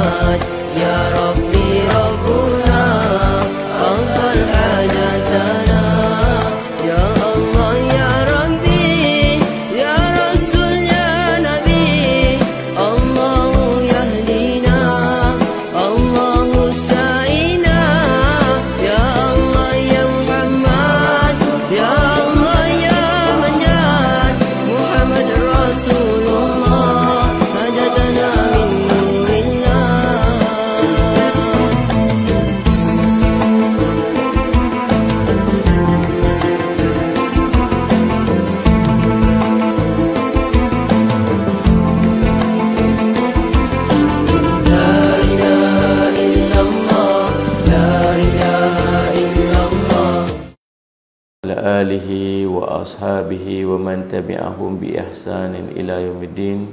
Muhammad. Ya Rabbi Rabbuna awsal hajatana. Ya Allah ya Rabbi ya Rasul ya Nabi. Allahu yahdina Allahu sa'ina. Ya Allah ya Muhammad. Ya Allah ya Manyan. Muhammad Rasulullah hajatana min nurillah. La ilaha illallah, la ilaha illallah. Ala alihi wa ashabihi wa man tabi'ahum bi ihsanin ila yaumiddin.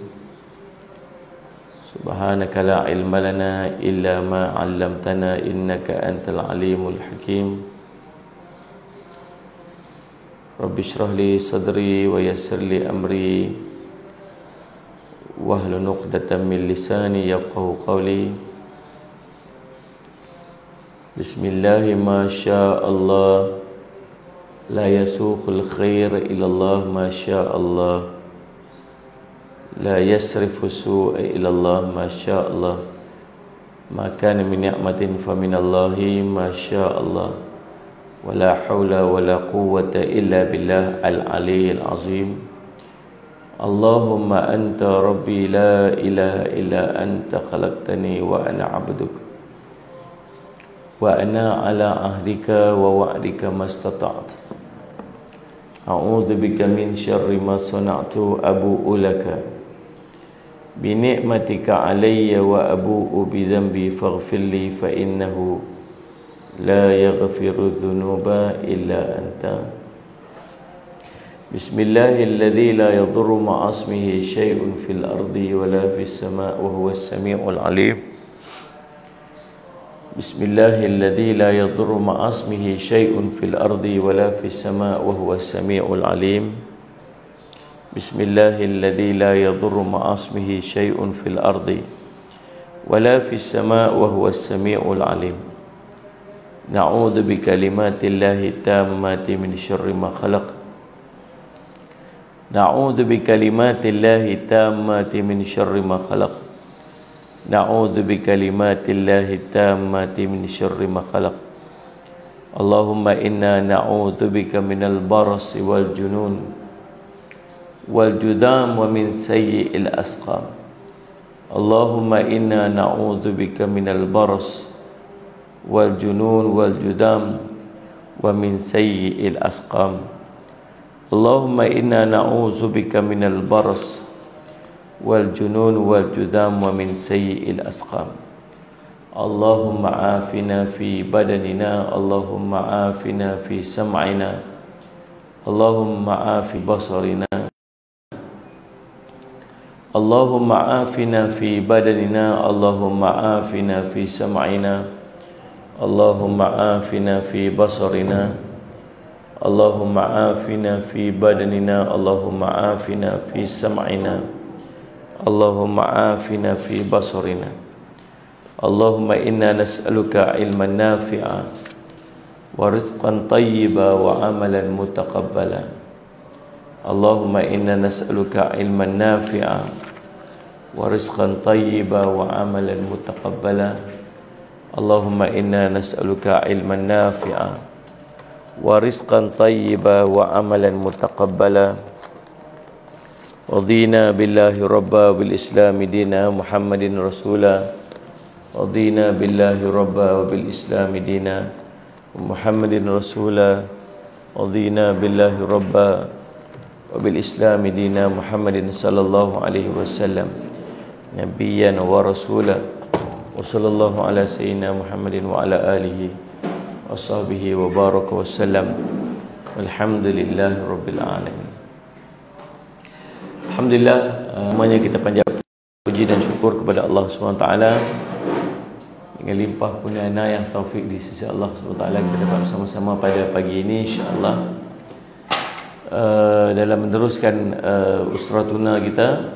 Subhanaka la ilma lana illa ma 'allamtana innaka antal alimul hakim. Rabbi shrah li sadri wa yassir li amri wahlul 'uqdatam min lisani yafqahu qawli. Bismillahi ma syaa Allah. La yasukhul khair ilallah ma syaa Allah. La yasrifu su'a ilallah ma syaa Allah. Ma kana min ni'matin fa minallahi ma syaa Allah. Wa la hawla wa la quwwata illa billah al-aliyyil azim. Allahumma anta rabbi la ilaha illa anta khalaqtani wa ana 'abduk. Wa ana ala ahdika wa wa'dika mastata'tu. A'udzu bika min syarri ma sana'tu abu'u laka bi ni'matika 'alayya wa abu'u bi dhanbi faghfir li fa innahu la yaghfiru dhunuba illa anta. Bismillahilladzi la yadurru ma'a ismihi syai'un fil ardi wa la fis sama'i wa huwas sami'ul 'alim. Bismillahilladzi la yadurru ma'a ismihi syai'un fil ardi wa la fis sama'i wa huwas sami'ul 'alim. Bismillahilladzi la yadurru ma'a ismihi syai'un fil ardi wa la fis sama'i wa huwas sami'ul 'alim. Na'udzu bi kalimatillahi tammati min syarri ma khalaq. Na'udzu bi kalimatillahi tammati min syarri ma khalaq. Na'udzu bi kalimatillahi tammati min syarri ma khalaq. Allahumma inna na'udzu bika minal barasi wal junun wal judam wa min sayyi'il asqam. Allahumma inna na'udzu bika minal baras wal junun wal judam wa min sayyi'il asqam. Allahumma inna na'udzu bika minal baras wal junun wal judam wa min sayyi'il asqam. Allahumma afina fi badanina. Allahumma afina fi sam'ina. Allahumma afi basarina. Allahumma afina fi badanina. Allahumma afina fi sam'ina. Allahumma afina fi basarina. Allahumma afina fi badanina. Allahumma afina fi sam'ina. Allahumma afina fi basarina. Allahumma inna nas'aluka ilman nafi'a wa rizqan tayyiba wa amalan mutaqabbala. Allahumma inna nas'aluka ilman nafi'a wa rizqan tayyiba wa amalan mutaqabbala. Allahumma inna nas'aluka ilman nafi'a wa rizqan tayyiba wa amalan mutaqabbala. Radina billahi rabba bil islami dina Muhammadin rasula. Radina billahi rabba bil islami dina Muhammadin rasula. Radina billahi rabba bil islami dina Muhammadin sallallahu alaihi wasallam nabiyyan wa rasula. Wa sallallahu ala sayyidina Muhammadin wa ala alihi wa sahbihi wa baraka wa sallam. Alhamdulillahi rabbil alamin. Alhamdulillah, semuanya kita panjat puji dan syukur kepada Allah SWT dengan limpah kurnia inayah taufik di sisi Allah SWT. Kita dapat bersama-sama pada pagi ini insya-Allah dalam meneruskan usratuna kita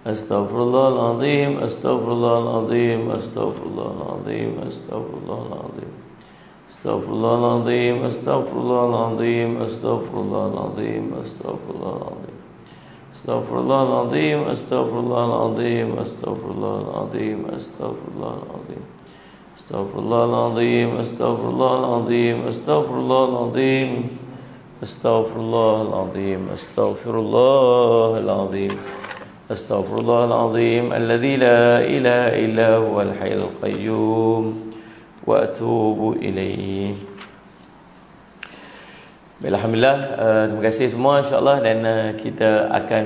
Astaghfirullahaladzim, astaghfirullahaladzim, astaghfirullahaladzim, astaghfirullahaladzim. Astaghfirullahaladzim, astaghfirullahaladzim, astaghfirullahaladzim, astaghfirullahaladzim. Astaghfirullahaladzim, astaghfirullahaladzim, astaghfirullahaladzim, astaghfirullahaladzim. Astaghfirullahaladzim, astaghfirullahaladzim, astaghfirullahaladzim. Astaghfirullahaladzim, astaghfirullahaladzim. Astaghfirullahaladzim, alladzi la ilaha illa huwal hayyul qayyum wa atubu ilaih. Alhamdulillah, terima kasih semua insya-Allah, dan kita akan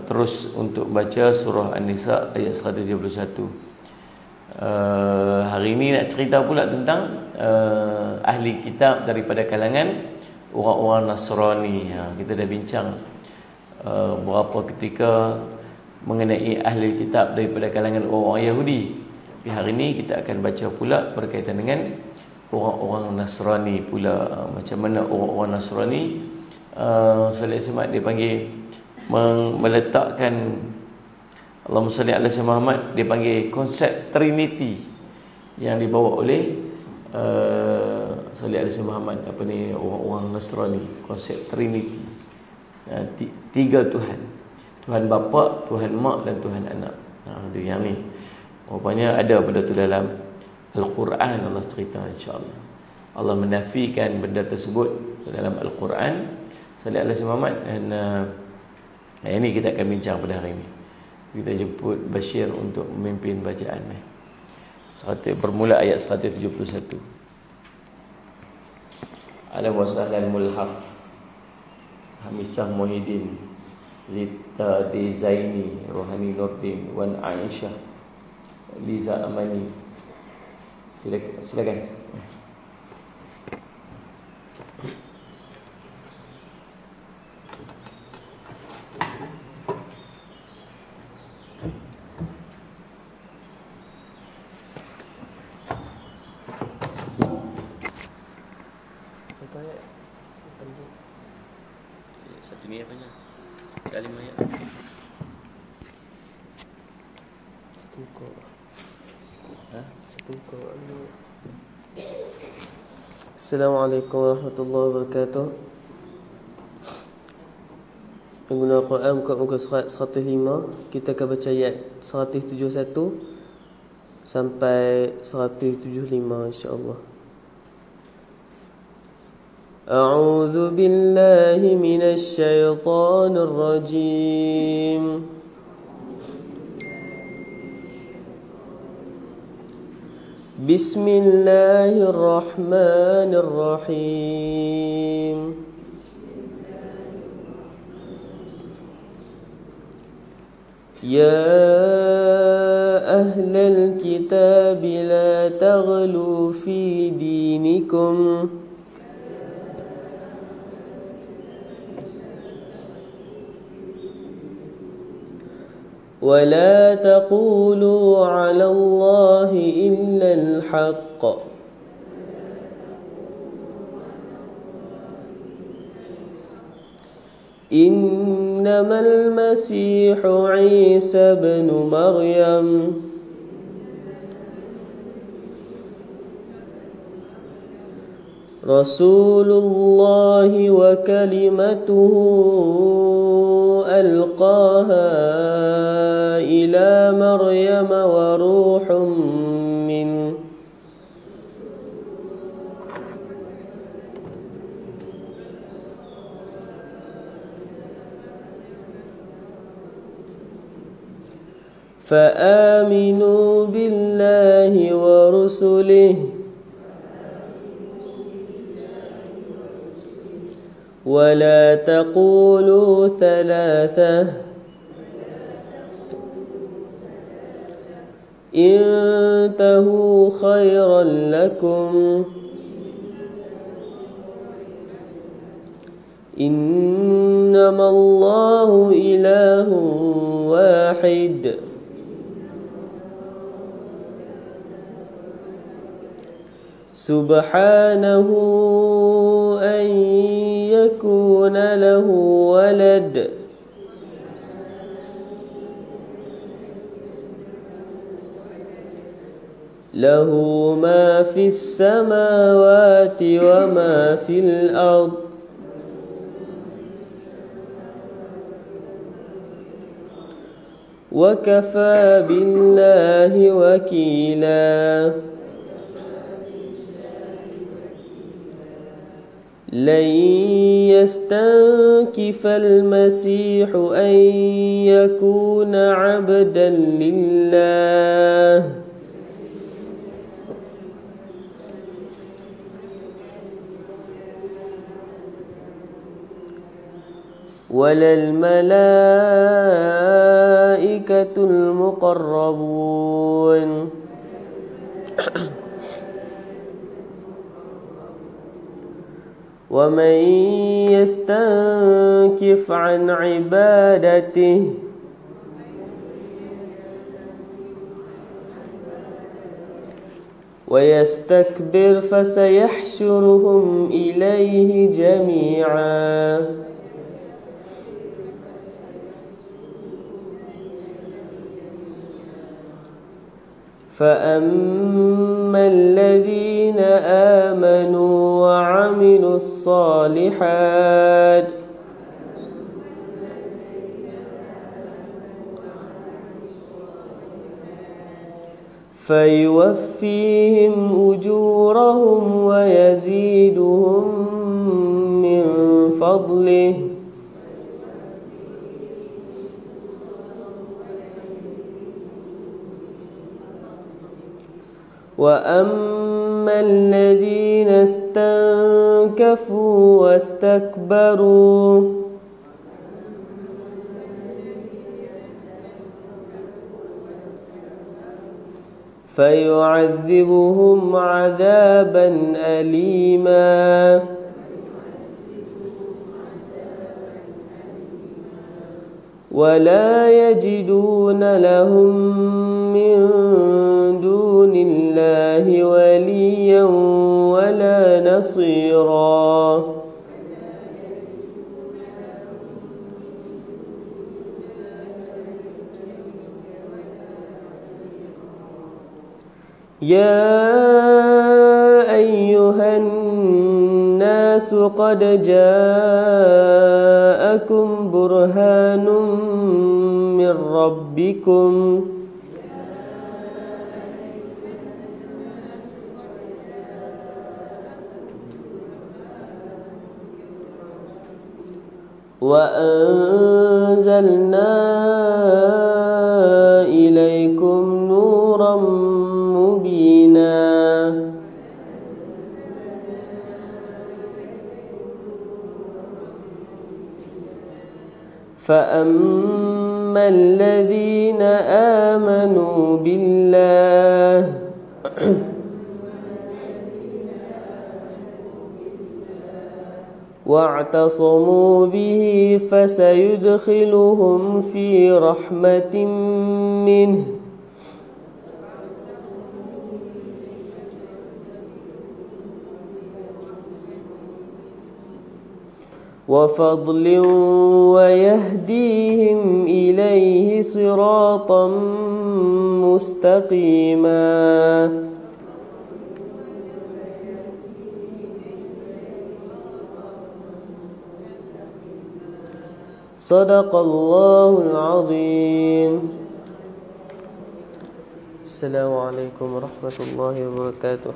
terus untuk baca surah An-Nisa ayat 171. Hari ini nak cerita pula tentang ahli kitab daripada kalangan orang-orang Nasrani. Kita dah bincang beberapa ketika mengenai ahli kitab daripada kalangan orang-orang Yahudi. Di hari ini kita akan baca pula berkaitan dengan orang-orang Nasrani pula. Macam mana orang-orang Nasrani Salih Semat dia panggil meletakkan, Allahumma salli ala Sayyidina Muhammad, dia panggil konsep Trinity yang dibawa oleh Salih ala Sayyidina Muhammad, apa ni, orang-orang Nasrani, konsep Trinity. Tiga Tuhan, Tuhan Bapa, Tuhan Mak dan Tuhan Anak. Dia yang ni rupanya ada pada tu dalam Al-Quran. Allah cerita, insya-Allah Allah menafikan benda tersebut dalam Al-Quran. Salih ala Sayyidina Muhammad. Dan ini kita akan bincang pada hari ini. Kita jemput Bashir untuk memimpin bacaan. Bermula ayat 171. Alam wa sahlan mulhaf Hamisah Muhyiddin Zita Zaini Rohani Nurdin Wan Aisyah Liza Amani. Silakan. Satu ni apanya? Kalimah ayat. Assalamualaikum warahmatullahi wabarakatuh. Pengguna Al-Quran muka surat 105. Kita akan baca ayat 171 sampai 175 insya-Allah. A'udzu billahi minasy syaithanir rajim. Bismillahirrahmanirrahim. Ya ahlal kitab la taghlu fi dinikum ولا تقولوا على الله إلا الحق إنما المسيح عيسى بن مريم رسول الله وكلمته ألقاها إلى مريم وروح منه فآمنوا بالله ورسله ولا تقولوا ثلاثة انتهوا خيرا لكم إنما الله إله واحد سبحانه أن يكون له ولد له ما في السماوات وما في الأرض وكفى بالله وكيلا لن يستنكف المسيح أن يكون عبدا لله ولا الملائكة المقربون ومن يستنكف عن عبادته ويستكبر فسيحشرهم إليه جميعا فأما الذين آمنوا وعملوا الصالحات فيوفيهم أجورهم ويزيدهم من فضله وأما الذين استنكفوا واستكبروا فيعذبهم عذابا أليما ولا يجدون لهم من دون الله وليا ولا نصيرا يا أيها الناس قد جاءكم برهان من ربكم وأنزلنا إليكم نورا مبينا فأما الذين آمنوا بالله واعتصموا به فسيدخلهم في رحمة منه وفضل ويهديهم إليه صراطا مستقيما صدق الله العظيم. السلام عليكم ورحمة الله وبركاته.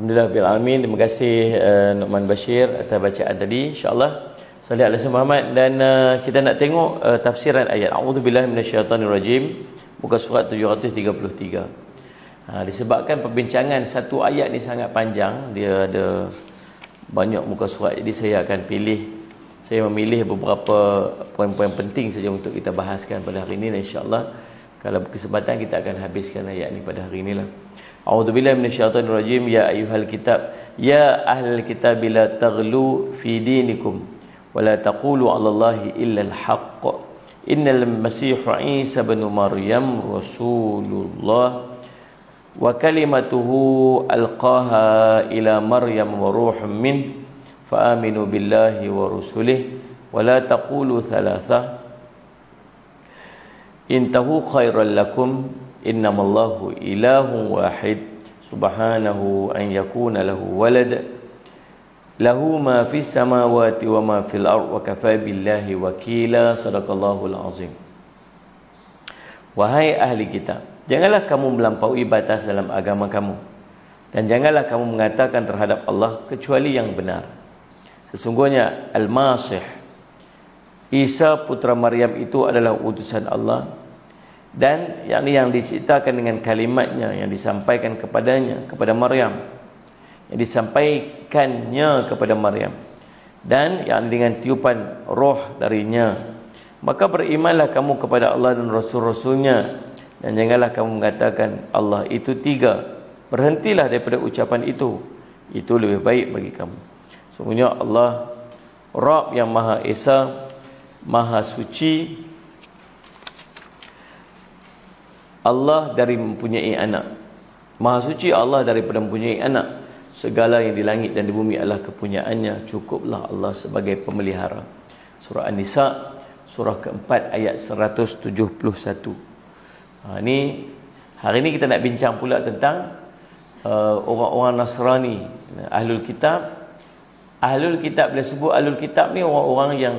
Alhamdulillah bil alamin. Terima kasih Nu'man Bashir atas bacaan tadi. InsyaAllah salih ala sayyidina Muhammad. Dan kita nak tengok tafsiran ayat A'udzubillahi minasyaitanirrajim, muka surat 733. Disebabkan perbincangan satu ayat ni sangat panjang, dia ada banyak muka surat, jadi saya akan memilih beberapa poin-poin penting saja untuk kita bahaskan pada hari ini, dan insya-Allah kalau berkesempatan kita akan habiskan ayat ni pada hari inilah. A'udzubillahi minasyaitanirrajim. Ya ayyuhal kitab, ya ahlal kitab, la taghlu fi dinikum wa la taqulu 'alallahi illa al-haqq. Innal masiha Isa ibn Maryam rasulullah wa kalimatuhu alqaha ila Maryam wa ruhun min fa aminu billahi wa rusulihi wa la taqulu thalatha intahu khairan lakum innamallahu ilahun wahid subhanahu an yakuna lahu walad lahu ma fis samawati wa ma fil ard wa kafa billahi wakila. Sadaqallahul azim. Wahai ahli kitab, janganlah kamu melampaui batas dalam agama kamu, dan janganlah kamu mengatakan terhadap Allah kecuali yang benar. Sesungguhnya Al-Masih Isa putra Maryam itu adalah utusan Allah, dan yang diciptakan dengan kalimatnya yang disampaikan kepadanya, kepada Maryam, yang disampaikannya kepada Maryam, dan yang dengan tiupan roh darinya. Maka berimanlah kamu kepada Allah dan Rasul-Rasulnya, dan janganlah kamu mengatakan Allah itu tiga. Berhentilah daripada ucapan itu lebih baik bagi kamu. Sungguhnya Allah Rabb yang Maha Esa, Maha Suci, Allah dari mempunyai anak. Maha suci Allah daripada mempunyai anak. Segala yang di langit dan di bumi adalah kepunyaannya. Cukuplah Allah sebagai pemelihara. Surah An-Nisa, surah keempat ayat 171. Ini hari ini kita nak bincang pula tentang orang-orang Nasrani, Ahlul Kitab. Ahlul Kitab, bila sebut Ahlul Kitab ni orang-orang yang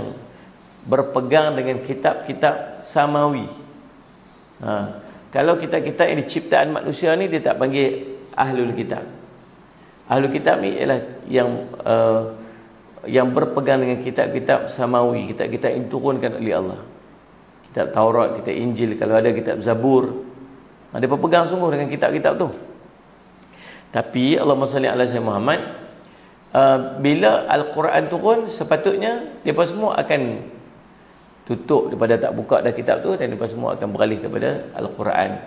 berpegang dengan kitab-kitab samawi. Kalau kita-kita ini ciptaan manusia ni, dia tak panggil Ahlul Kitab. Ahlul Kitab ni ialah yang berpegang dengan kitab-kitab samawi, kitab-kitab yang diturunkan oleh Allah. Kitab Taurat, kitab Injil, kalau ada kitab Zabur. Dia berpegang sungguh dengan kitab-kitab tu. Tapi Allahumma salli ala sayyidina Muhammad, bila Al-Quran turun, sepatutnya mereka semua akan tutup daripada tak buka dah kitab tu, dan mereka semua akan beralih kepada Al-Quran.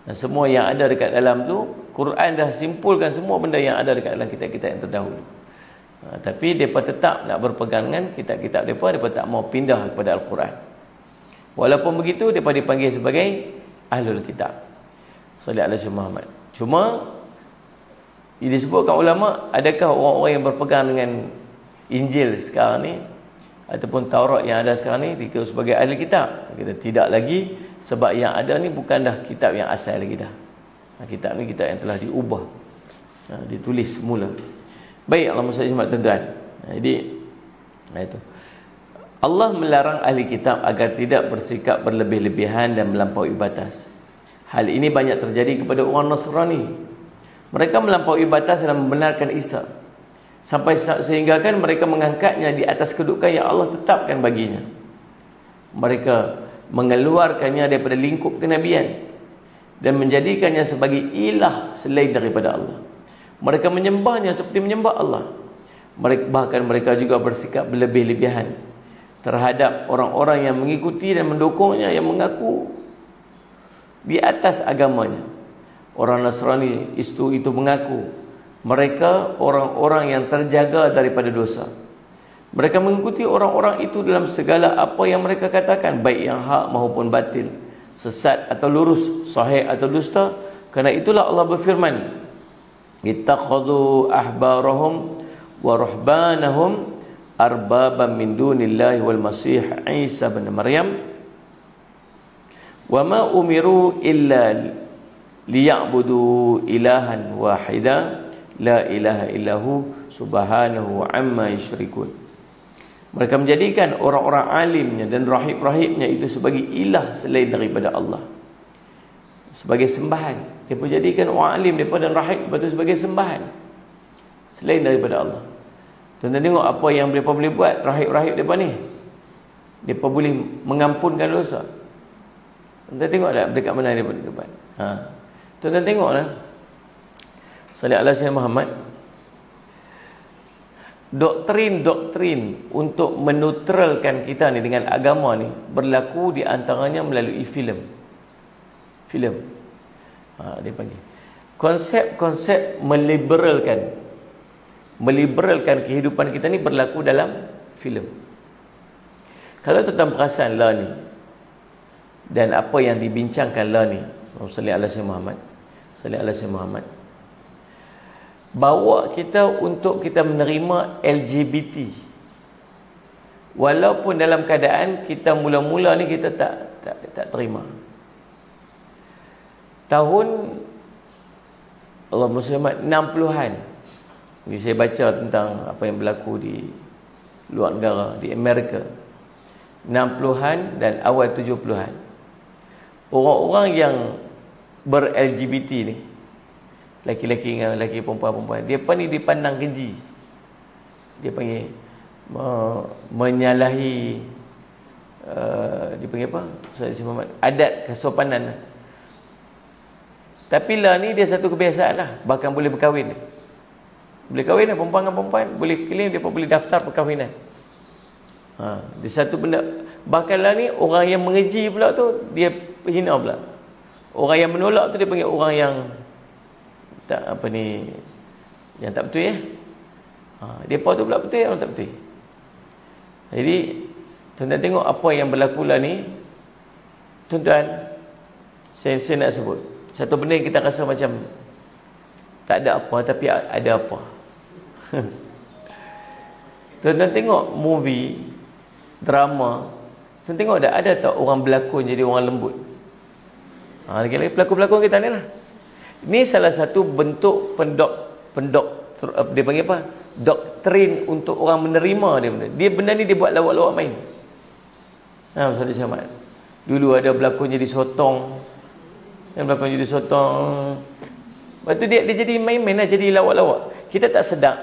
Dan semua yang ada dekat dalam tu, Quran dah simpulkan semua benda yang ada dekat dalam kitab-kitab yang terdahulu. Tapi mereka tetap nak berpegang dengan kitab-kitab mereka tak mau pindah kepada Al-Quran. Walaupun begitu, mereka dipanggil sebagai Ahlul Kitab. Sallallahu alaihi wasallam. Cuma disebutkan ulama, adakah orang-orang yang berpegang dengan Injil sekarang ni ataupun Taurat yang ada sekarang ni dikira sebagai ahli kitab? Kita tidak lagi, sebab yang ada ni bukan dah kitab yang asal lagi dah. Kitab ni kitab yang telah diubah, ditulis semula. Baik, Allah SWT tuan-tuan. Jadi itu Allah melarang ahli kitab agar tidak bersikap berlebih-lebihan dan melampaui batas. Hal ini banyak terjadi kepada orang Nasrani. Mereka melampaui batas dalam membenarkan Isa, sampai sehingga kan mereka mengangkatnya di atas kedudukan yang Allah tetapkan baginya. Mereka mengeluarkannya daripada lingkup kenabian dan menjadikannya sebagai ilah selain daripada Allah. Mereka menyembahnya seperti menyembah Allah. Bahkan mereka juga bersikap berlebih-lebihan terhadap orang-orang yang mengikuti dan mendukungnya, yang mengaku di atas agamanya. Orang Nasrani itu mengaku mereka orang-orang yang terjaga daripada dosa. Mereka mengikuti orang-orang itu dalam segala apa yang mereka katakan, baik yang hak maupun batil, sesat atau lurus, sahih atau dusta. Karena itulah Allah berfirman, ittakhadhu ahbarahum wa ruhbanahum arbaban min dunillahi wal masih Isa bin Maryam wa ma umiru illa liya'budu ilahan wahida la ilaha illahu subhanahu amma yusyrikun. Mereka menjadikan orang-orang alimnya dan rahib-rahibnya itu sebagai ilah selain daripada Allah, sebagai sembahan. Mereka jadikan orang alim mereka dan rahib itu sebagai sembahan. selain daripada Allah. Tuan-tuan tengok apa yang mereka boleh buat, rahib-rahib mereka ni. Mereka boleh mengampunkan dosa. Tuan-tuan tengok tak dekat mana dia buat. Tuan-tuan tengok lah. Salih ala Sayyidina Muhammad. Doktrin-doktrin untuk menetralkan kita ni dengan agama ni berlaku di antaranya melalui filem. Dia panggil. Konsep-konsep meliberalkan kehidupan kita ni berlaku dalam filem. Kalau tuan-tuan perasan lah ni dan apa yang dibincangkan lah ni, sallallahu alaihi Muhammad, bawa kita untuk kita menerima LGBT, walaupun dalam keadaan kita mula-mula ni kita tak terima. Tahun Allah Muslimat 60-an ni saya baca tentang apa yang berlaku di luar negara, di Amerika 60-an dan awal 70-an. Orang-orang yang ber-LGBT ni, laki-laki dengan laki, perempuan-perempuan, dia ni dipandang keji. Dia panggil menyalahi dia panggil apa? Adat kesopanan. Tapi lah ni dia satu kebiasaan lah. Bahkan boleh berkahwin. Boleh kahwin lah perempuan dengan perempuan. Boleh claim, dia pun boleh daftar perkahwinan. Dia satu benda. Bahkan lah ni orang yang mengeji pula tu, dia hina pula. Orang yang menolak tu dia panggil orang yang tak apa ni, yang tak betul ya. Depa tu pula betul, orang tak betul. Jadi tuan-tuan tengok apa yang berlaku lah ni. Tuan-tuan, saya nak sebut satu benda yang kita rasa macam tak ada apa, tapi ada apa. Tuan-tuan tengok movie, drama, tuan tengok ada tak orang berlakon jadi orang lembut. Lagi-lagi pelakon-pelakon kita ni lah. Ini salah satu bentuk dia panggil apa? Doktrin untuk orang menerima dia benda. Dia benda ni dia buat lawak-lawak main. Ustaz Syamad. Dulu ada berlakon jadi sotong. Yang berlakon jadi sotong. Lepas tu dia jadi main-main lah, jadi lawak-lawak. Kita tak sedar.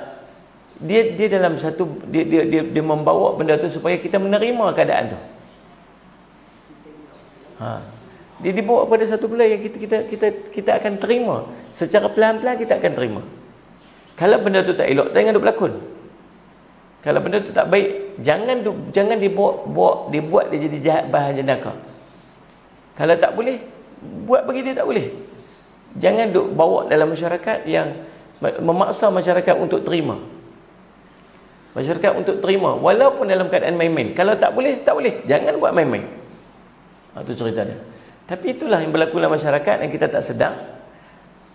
Dia dalam satu dia membawa benda tu supaya kita menerima keadaan tu. Dia dibawa pada satu benda yang kita akan terima. Secara pelan-pelan kita akan terima. Kalau benda tu tak elok, jangan duk berlakon. Kalau benda tu tak baik, jangan dibuat dia jadi jahat bahan jenaka. Kalau tak boleh, buat bagi dia tak boleh. Jangan duk bawa dalam masyarakat yang memaksa masyarakat untuk terima. Masyarakat untuk terima walaupun dalam keadaan main-main. Kalau tak boleh, tak boleh. Jangan buat main-main. Itu cerita dia. Tapi itulah yang berlaku dalam masyarakat yang kita tak sedar.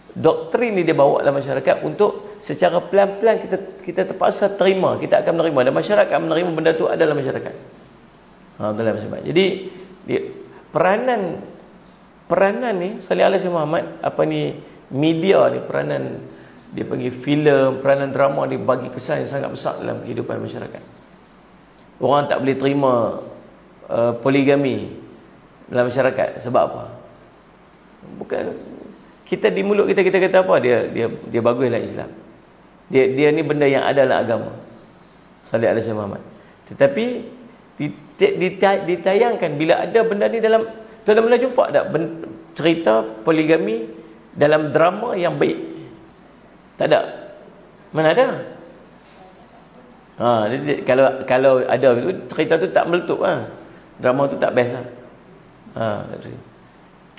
Doktrin ni dia bawa dalam masyarakat untuk secara pelan-pelan kita terpaksa terima. Kita akan menerima. Dan masyarakat menerima benda tu adalah masyarakat. Jadi peranan ni Salih Alaihi Muhammad, apa ni, media ni, peranan dia panggil filem, peranan drama dia bagi kesan yang sangat besar dalam kehidupan masyarakat. Orang tak boleh terima poligami dalam masyarakat. Sebab apa? Bukan kita di mulut kita kata apa, dia baguslah Islam. Dia ni benda yang ada dalam agama. Salih Alaihi Muhammad. Tetapi ditayangkan bila ada benda ni dalam, tuan-tuan pernah jumpa tak cerita poligami dalam drama yang baik? Tak ada. Mana ada? Kalau ada cerita tu tak meletup, drama tu tak best lah.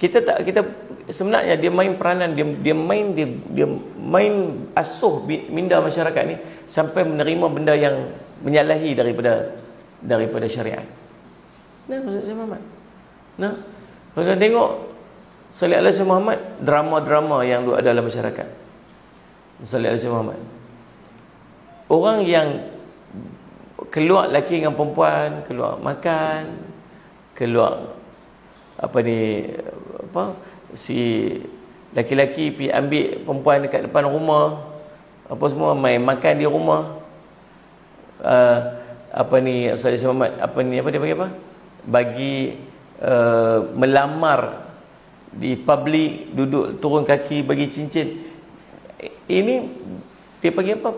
Kita sebenarnya dia main peranan, dia main asuh minda masyarakat ni sampai menerima benda yang menyalahi daripada syariat. Maksud saya Muhammad. Kalau tengok Salih Alaihi Muhammad, drama-drama yang ada dalam masyarakat. Salih Alaihi Muhammad. Orang yang keluar lelaki dengan perempuan, keluar makan, keluar si laki-laki pergi ambil perempuan dekat depan rumah, apa semua, main makan di rumah. Salih Muhammad, dia panggil apa? Bagi melamar di public, duduk turun kaki bagi cincin. Ini Dia panggil apa?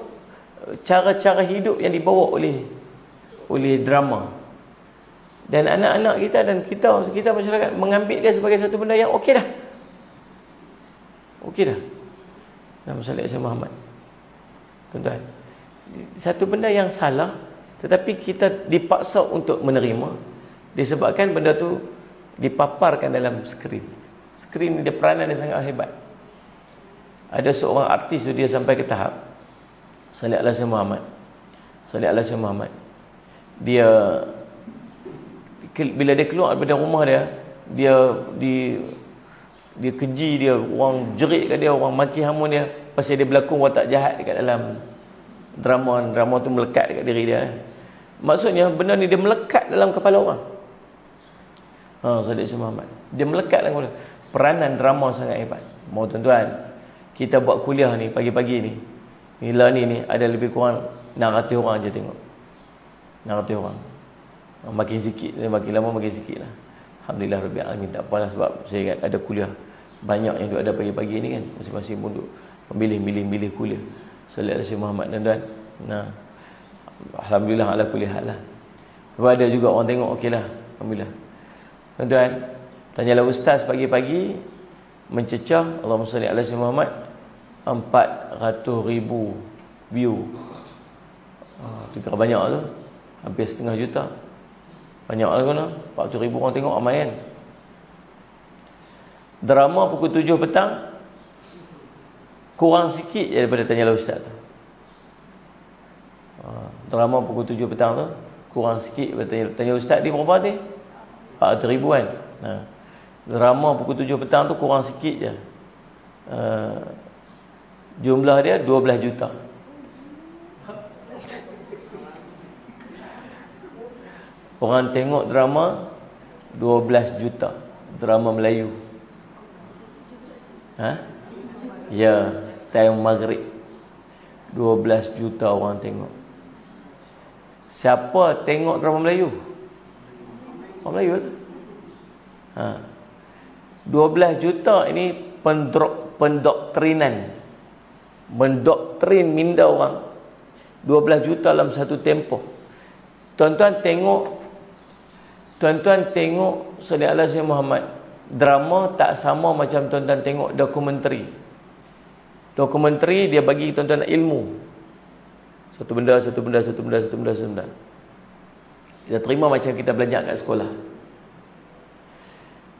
Cara-cara hidup yang dibawa oleh drama. Dan anak-anak kita dan kita masyarakat mengambil dia sebagai satu benda yang okey dah. Okey dah. Nama sallallahu alaihi Muhammad. Tuan-tuan, satu benda yang salah, tetapi kita dipaksa untuk menerima disebabkan benda tu dipaparkan dalam skrin. Skrin ni dia peranan dia sangat hebat. Ada seorang artis tu, dia sampai ke tahap sallallahu alaihi Muhammad. Sallallahu alaihi Muhammad. Dia bila dia keluar daripada rumah dia keji dia, orang jerit kat dia, orang maki hamun dia pasal dia berlakon watak jahat dekat dalam drama tu, melekat dekat diri dia. Maksudnya benda ni dia melekat dalam kepala orang. Sallallahu Muhammad. Dia melekat dalam kepala. Peranan drama sangat hebat. Mau tuan-tuan, kita buat kuliah ni pagi-pagi ni. Nila ni ada lebih kurang 600 orang je tengok. 600 orang. Makin sikit, makin lama makin sikit lah. Alhamdulillah Rabbil Alamin. Tak apalah, sebab saya ingat ada kuliah banyak yang duk ada pagi-pagi ni kan. Masing-masing pun duk milih kuliah. Sallallahu alaihi Muhammad, tuan-tuan. Nah, alhamdulillah ala kulli hal lah. Sebab ada juga orang tengok, okeylah, alhamdulillah. Tuan-tuan, tanyalah ustaz pagi-pagi mencecah Allahumma salli ala Muhammad 400,000 view. Tu kira banyak tu. Hampir setengah juta. Banyak lah kan? 400,000 orang tengok, ramai kan? Drama pukul 7 petang kurang sikit je daripada tanyalah ustaz tu. Drama pukul 7 petang tu kurang sikit daripada tanya ustaz dia berapa ni? 400,000 kan? Drama pukul 7 petang tu kurang sikit je. Jumlah dia 12 juta. Orang tengok drama 12 juta. Drama Melayu. Ya, time maghrib 12 juta orang tengok. Siapa tengok drama Melayu? Orang Melayu tu. 12 juta ini pendoktrinan. Mendoktrin minda orang. 12 juta dalam satu tempoh. Tuan-tuan tengok sallallahu alaihi Muhammad. Drama tak sama macam tuan-tuan tengok dokumentari. Dokumentari dia bagi tuan-tuan ilmu. Satu benda. Kita terima macam kita belajar kat sekolah.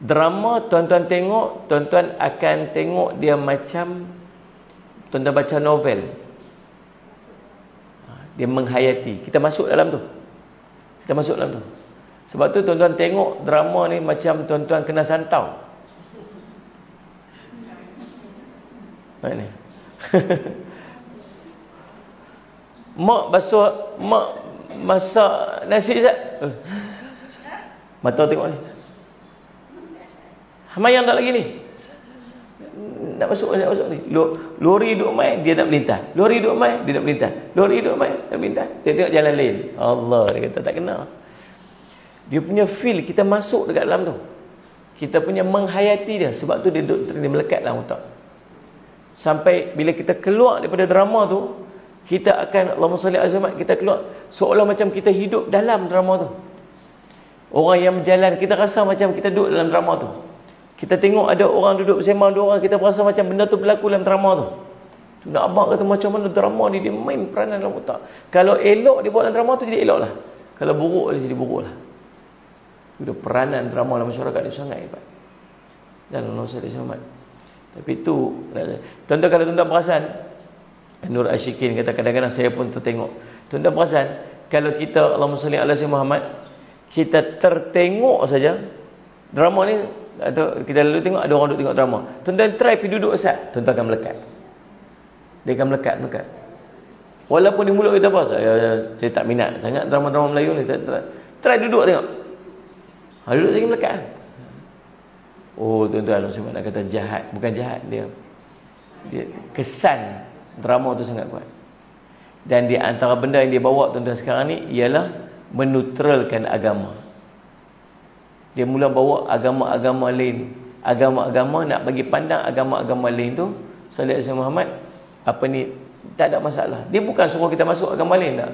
Drama tuan-tuan tengok, tuan-tuan akan tengok dia macam tuan-tuan baca novel. Dia menghayati. Kita masuk dalam tu. Sebab tu tuan-tuan tengok drama ni macam tuan-tuan kena santau. Ni. Mak masak nasi Ustaz. Mata tengok ni. Hamayang tak lagi ni. Nak masuk ni. Lori duk main, dia nak melintas. Lori duk main, dia nak melintas. Lori duk main, dia nak melintas. Dia tengok jalan lain. Allah, dia kata tak kena. Dia punya feel, kita masuk dekat dalam tu. Kita punya menghayati dia. Sebab tu dia melekat dalam otak. Sampai bila kita keluar daripada drama tu, kita akan, Allahumma salli ala Muhammad, kita keluar seolah macam kita hidup dalam drama tu. Orang yang berjalan, kita rasa macam kita duduk dalam drama tu. Kita tengok ada orang duduk bersembang, dua orang, kita rasa macam benda tu berlaku dalam drama tu. Tu nak abang kata macam mana drama ni, dia main peranan dalam otak. Kalau elok dia buat dalam drama tu, jadi elok lah. Kalau buruk dia jadi buruk lah. Itu peranan drama dalam masyarakat itu sangat hebat. Dan Allah SWT. Tapi itu, tuan-tuan kalau tuan-tuan perasan, Nur Ashikin kata kadang-kadang saya pun tertengok. Tuan-tuan perasan, kalau kita Allahumma salli ala Muhammad, kita tertengok saja drama ni, atau kita lalu tengok ada orang duduk tengok drama. Tuan-tuan try pergi duduk Ustaz, tuan-tuan akan melekat. Dia akan melekat. Walaupun di mulut kita apa, saya tak minat sangat drama-drama Melayu ni. Try duduk tengok. Duduk lagi melekat. Oh tuan-tuan, saya nak kata jahat. Bukan jahat, dia kesan drama tu sangat kuat. Dan di antara benda yang dia bawa tuan-tuan sekarang ni ialah menetralkan agama. Dia mula bawa agama-agama lain. Agama-agama nak bagi pandang agama-agama lain tu, sallallahu alaihi Muhammad, apa ni, tak ada masalah. Dia bukan suruh kita masuk agama lain, tak.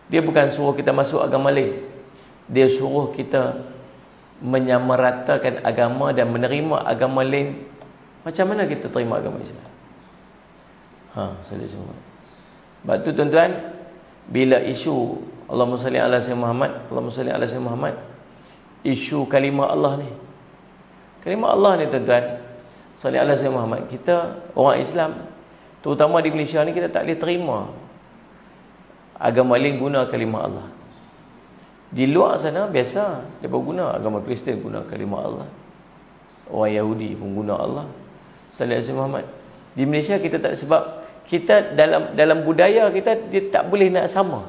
Dia bukan suruh kita masuk agama lain. Dia suruh kita menyamaratakan agama dan menerima agama lain. Macam mana kita terima agama Islam? Salih semua. Sebab tu tuan-tuan, bila isu Allahumma salli ala sayyidina Muhammad, Allahumma salli ala sayyidina Muhammad, isu kalimah Allah ni. Kalimah Allah ni tuan-tuan, salli ala sayyidina Muhammad, kita orang Islam, terutama di Malaysia ni, kita tak boleh terima agama lain guna kalimah Allah. Di luar sana biasa mereka guna, agama Kristian guna kalimah Allah, orang Yahudi pun guna Allah, salli ala sayyidina Muhammad. Di Malaysia kita tak, sebab kita dalam budaya kita, dia tak boleh nak sama.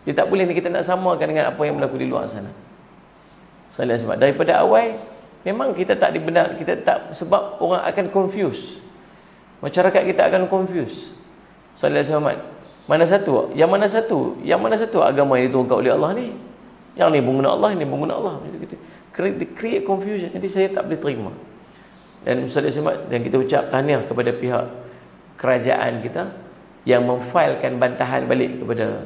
Dia tak boleh kita nak samakan dengan apa yang berlaku di luar sana. Salli ala sayyidina Muhammad. Daripada awal memang kita tak dibenar, kita tak, sebab orang akan confuse. Masyarakat kita akan confuse. Salli ala sayyidina Muhammad. Mana satu? Yang mana satu? Yang mana satu agama yang diturunkan oleh Allah ni? Yang ni pengguna Allah, ini pengguna Allah. Create confusion. Jadi saya tak boleh terima. Dan Salli ala sayyidina Muhammad, dan kita ucap tahniah kepada pihak kerajaan kita yang memfailkan bantahan balik kepada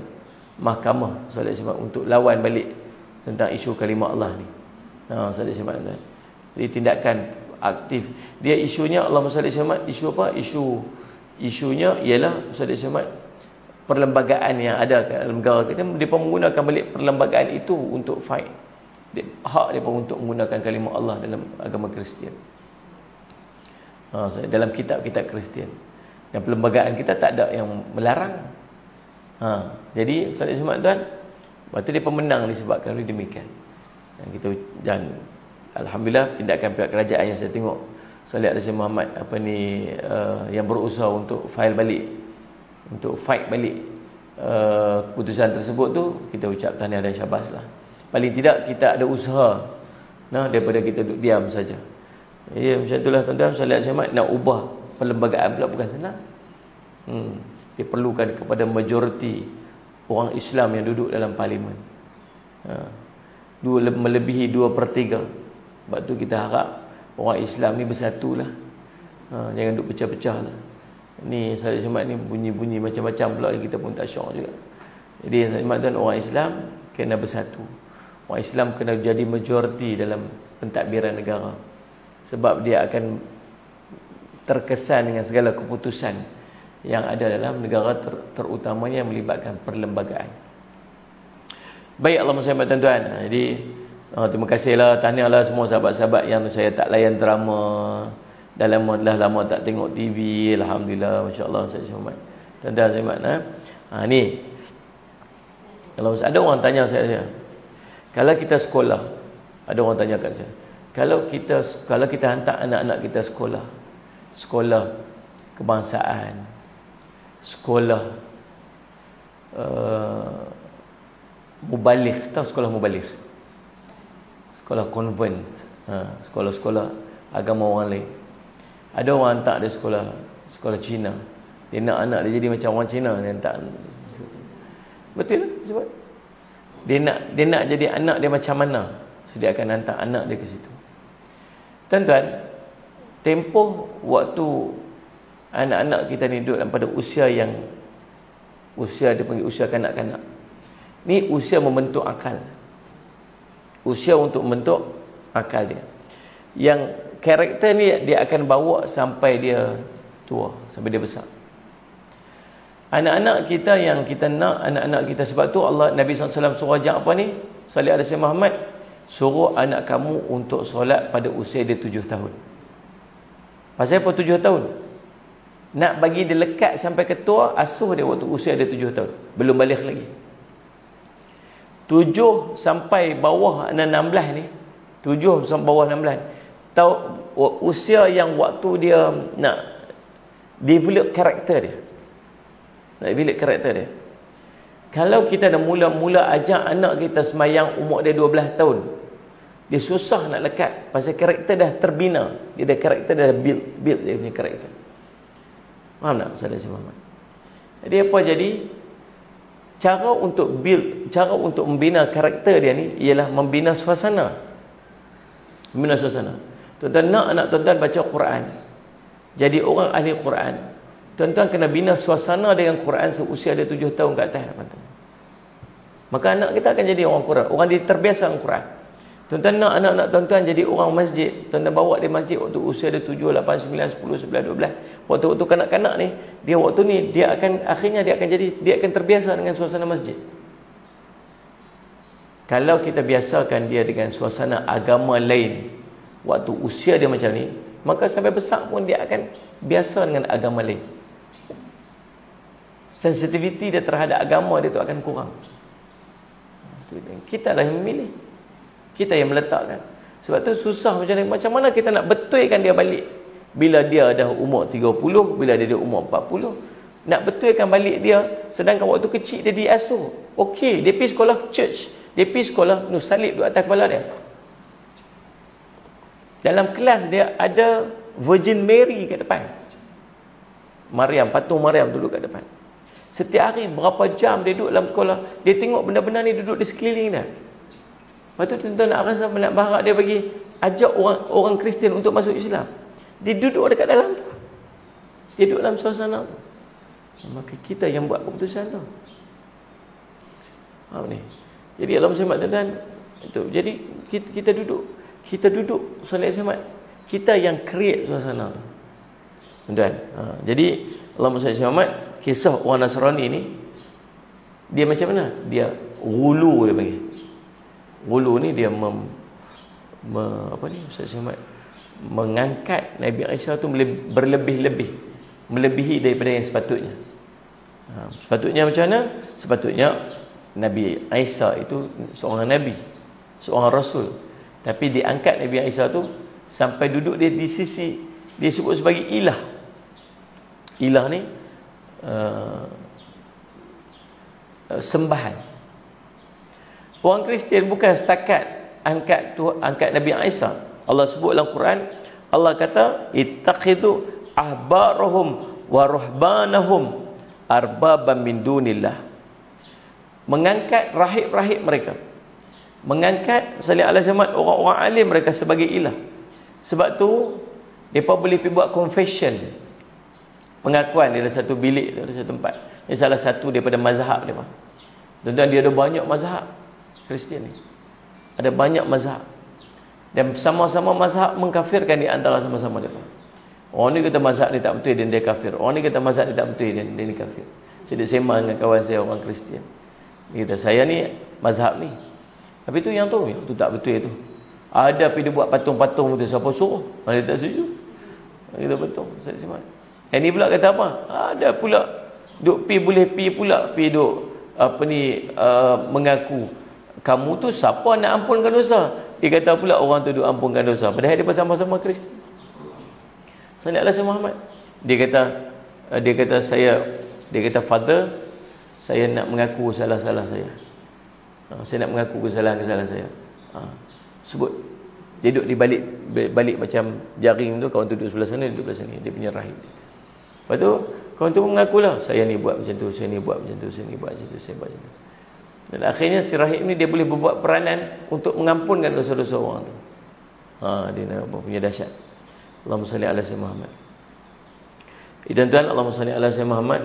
mahkamah Salli ala sayyidina Muhammad untuk lawan balik tentang isu kalimah Allah ni. Salli ala sayyidina Muhammad. Jadi tindakan aktif. Dia isunya Allahumma salli ala sayyidina Muhammad, isu apa? Isunya ialah Salli ala sayyidina Muhammad, perlembagaan yang ada dalam negara kita, dia pun menggunakan balik perlembagaan itu untuk fight. Hak dia pun untuk menggunakan kalimah Allah dalam agama Kristian. Dalam kitab-kitab Kristian. Dan perlembagaan kita tak ada yang melarang. Jadi Salli ala sayyidina Muhammad tuan, waktu dia pemenang disebabkan oleh demikian. Dan alhamdulillah tindakan pihak kerajaan yang saya tengok, Salli ala sayyidina Muhammad yang berusaha untuk file balik, untuk fight balik keputusan tersebut tu, kita ucap tahniah dan syabas lah. Paling tidak kita ada usaha daripada kita duduk diam saja. Ya, macam itulah tuan-tuan. Salli ala sayyidina Muhammad nak ubah perlembagaan pula bukan senang. Diperlukan kepada majoriti orang Islam yang duduk dalam parlimen. Melebihi 2/3. Sebab tu kita harap orang Islam ni bersatulah. Jangan duduk pecah-pecah lah. Ni Salli ala sayyidina Muhammad ni bunyi-bunyi macam-macam pula, kita pun tak syok juga. Jadi Salli ala sayyidina Muhammad, orang Islam kena bersatu. Orang Islam kena jadi majoriti dalam pentadbiran negara. Sebab dia akan terkesan dengan segala keputusan yang ada dalam negara, terutamanya yang melibatkan perlembagaan. Baik, Allahumma salli ala tuan-tuan. Jadi terima kasihlah, tahniahlah semua sahabat-sahabat yang saya tak layan drama. Dah lama tak tengok TV. Alhamdulillah, masya-Allah. Tuan-tuan saya makna. Ni kalau ada orang tanya saya, kalau kita sekolah, ada orang tanya kat saya, kalau kita hantar anak-anak kita sekolah kebangsaan, sekolah mubaligh, tahu sekolah mubaligh, sekolah konvent, sekolah-sekolah agama orang lain. Ada orang hantar dia sekolah Cina, dia nak anak dia jadi macam orang Cina, dia hantar. Betul sebab dia nak jadi anak dia macam mana, so dia akan hantar anak dia ke situ. Tuan-tuan, tempoh waktu anak-anak kita ni duduk pada usia yang dia panggil usia kanak-kanak. Ni usia membentuk akal. Usia untuk membentuk akal dia. Yang karakter ni dia akan bawa sampai dia tua, sampai dia besar. Anak-anak kita yang kita nak, anak-anak kita, sebab tu Allah, Nabi SAW suruh ajak apa ni? Salli ala sayyidina Muhammad, suruh anak kamu untuk solat pada usia dia 7 tahun. Pasal apa 7 tahun? Nak bagi dia lekat sampai ke tua, asuh dia waktu usia dia 7 tahun. Belum balik lagi. 7 sampai bawah 16 ni, 7 sampai bawah 16, tahu usia yang waktu dia nak develop karakter dia. Nak develop karakter dia. Kalau kita dah mula-mula ajak anak kita semayang umur dia 12 tahun, dia susah nak lekat pasal karakter dah terbina. Dia dah karakter dah build dia punya karakter. Faham tak Salli ala sayyidina Muhammad? Jadi apa jadi? Cara untuk membina karakter dia ni ialah membina suasana. Membina suasana. Tuan-tuan nak anak tuan-tuan baca Quran, jadi orang ahli Quran, Tuan-tuan kena bina suasana dengan Quran seusia dia 7 tahun ke atas. Maka anak kita akan jadi orang Quran. Orang dia terbiasa dengan Quran. Tuan-tuan nak anak-anak tuan-tuan jadi orang masjid. Tuan-tuan bawa dia masjid waktu usia dia 7, 8, 9, 10, 11, 12. Waktu kanak-kanak ni, dia waktu ni, dia akan terbiasa dengan suasana masjid. Kalau kita biasakan dia dengan suasana agama lain waktu usia dia macam ni, maka sampai besar pun dia akan biasa dengan agama lain. Sensitiviti dia terhadap agama dia tu akan kurang. Kita lah yang memilih, kita yang meletakkan. Sebab tu susah macam ni. Macam mana kita nak betulkan dia balik bila dia dah umur 30, bila dia dah umur 40. Nak betulkan balik dia, sedangkan waktu kecil dia diasuh. Okey, dia pergi sekolah church, dia pergi sekolah salib duduk atas kepala dia. Dalam kelas dia ada Virgin Mary kat depan, patung Maryam duduk kat depan. Setiap hari berapa jam dia duduk dalam sekolah, dia tengok benda-benda ni duduk di sekeliling dia. Lepas tu tuan-tuan nak rasa, nak berharap dia bagi ajak orang Kristian untuk masuk Islam. Dia duduk dekat dalam tu, dia duduk dalam suasana tu. Maka kita yang buat keputusan tu. Faham ni? Jadi Allah Muhammad tuan-tuan itu. Jadi kita duduk solat Jumaat, kita yang create suasana tu. Tuan-tuan. Jadi Allah Muhammad, kisah orang Nasrani ni, dia macam mana? Dia ghulu, dia panggil. Ghulu ni dia Ustaz Muhammad mengangkat Nabi Isa tu berlebih-lebih, melebihi daripada yang sepatutnya. Sepatutnya macam mana? Sepatutnya Nabi Isa itu seorang nabi, seorang rasul, tapi diangkat Nabi Isa tu sampai duduk dia di sisi, dia sebut sebagai ilah. Ilah ni sembahan. Orang Kristian bukan setakat angkat Nabi Isa. Allah sebut dalam Quran, Allah kata ittakhidhu ahbarahum wa ruhbanahum arbaban min dunillah. Mengangkat rahib-rahib mereka, mengangkat salih alaihi wasallam orang-orang alim mereka sebagai ilah. Sebab tu mereka boleh pergi buat confession, pengakuan di satu bilik, di satu tempat. Ini salah satu daripada mazhab dia. Tuan-tuan, dia ada banyak mazhab Kristian ni. Ada banyak mazhab. Dan sama-sama mazhab mengkafirkan di antara sama-sama dia. Orang ni kata mazhab ni tak betul, dia kafir. Orang ni kata mazhab ni tak betul, dia ni kafir. Saya sembang dengan kawan saya orang Kristian. Dia kata, saya ni mazhab ni. Tapi tu yang tu tak betul tu. Ada pergi dia buat patung-patung tu, siapa suruh? Dia tak setuju. Kita betul. Saya sembang. Yang ni pula kata apa? Ada pula duk boleh pi pula pi duk mengaku kamu tu siapa nak ampunkan dosa. Dia kata pula orang tu duk ampunkan dosa, padahal dia bersama-sama Kristian. Sallallahu alaihi Muhammad. Dia kata father, saya nak mengaku salah-salah saya. Saya nak mengaku kesalahan-kesalahan saya. Sebut. Dia duduk di balik macam jaring tu, kawan tu duduk sebelah sana, dia duduk sebelah sini. Dia punya rahim. Lepas tu kawan tu mengakulah, saya ni buat macam tu, saya ni buat macam tu, saya ni buat macam tu, saya buat macam tu. Dan akhirnya si rahim ni dia boleh berbuat peranan untuk mengampunkan dosa-dosa orang tu. Dia nak punya dahsyat. Allahumma salli ala sayyidina Muhammad. Tuan-tuan, Allahumma salli ala sayyidina Muhammad.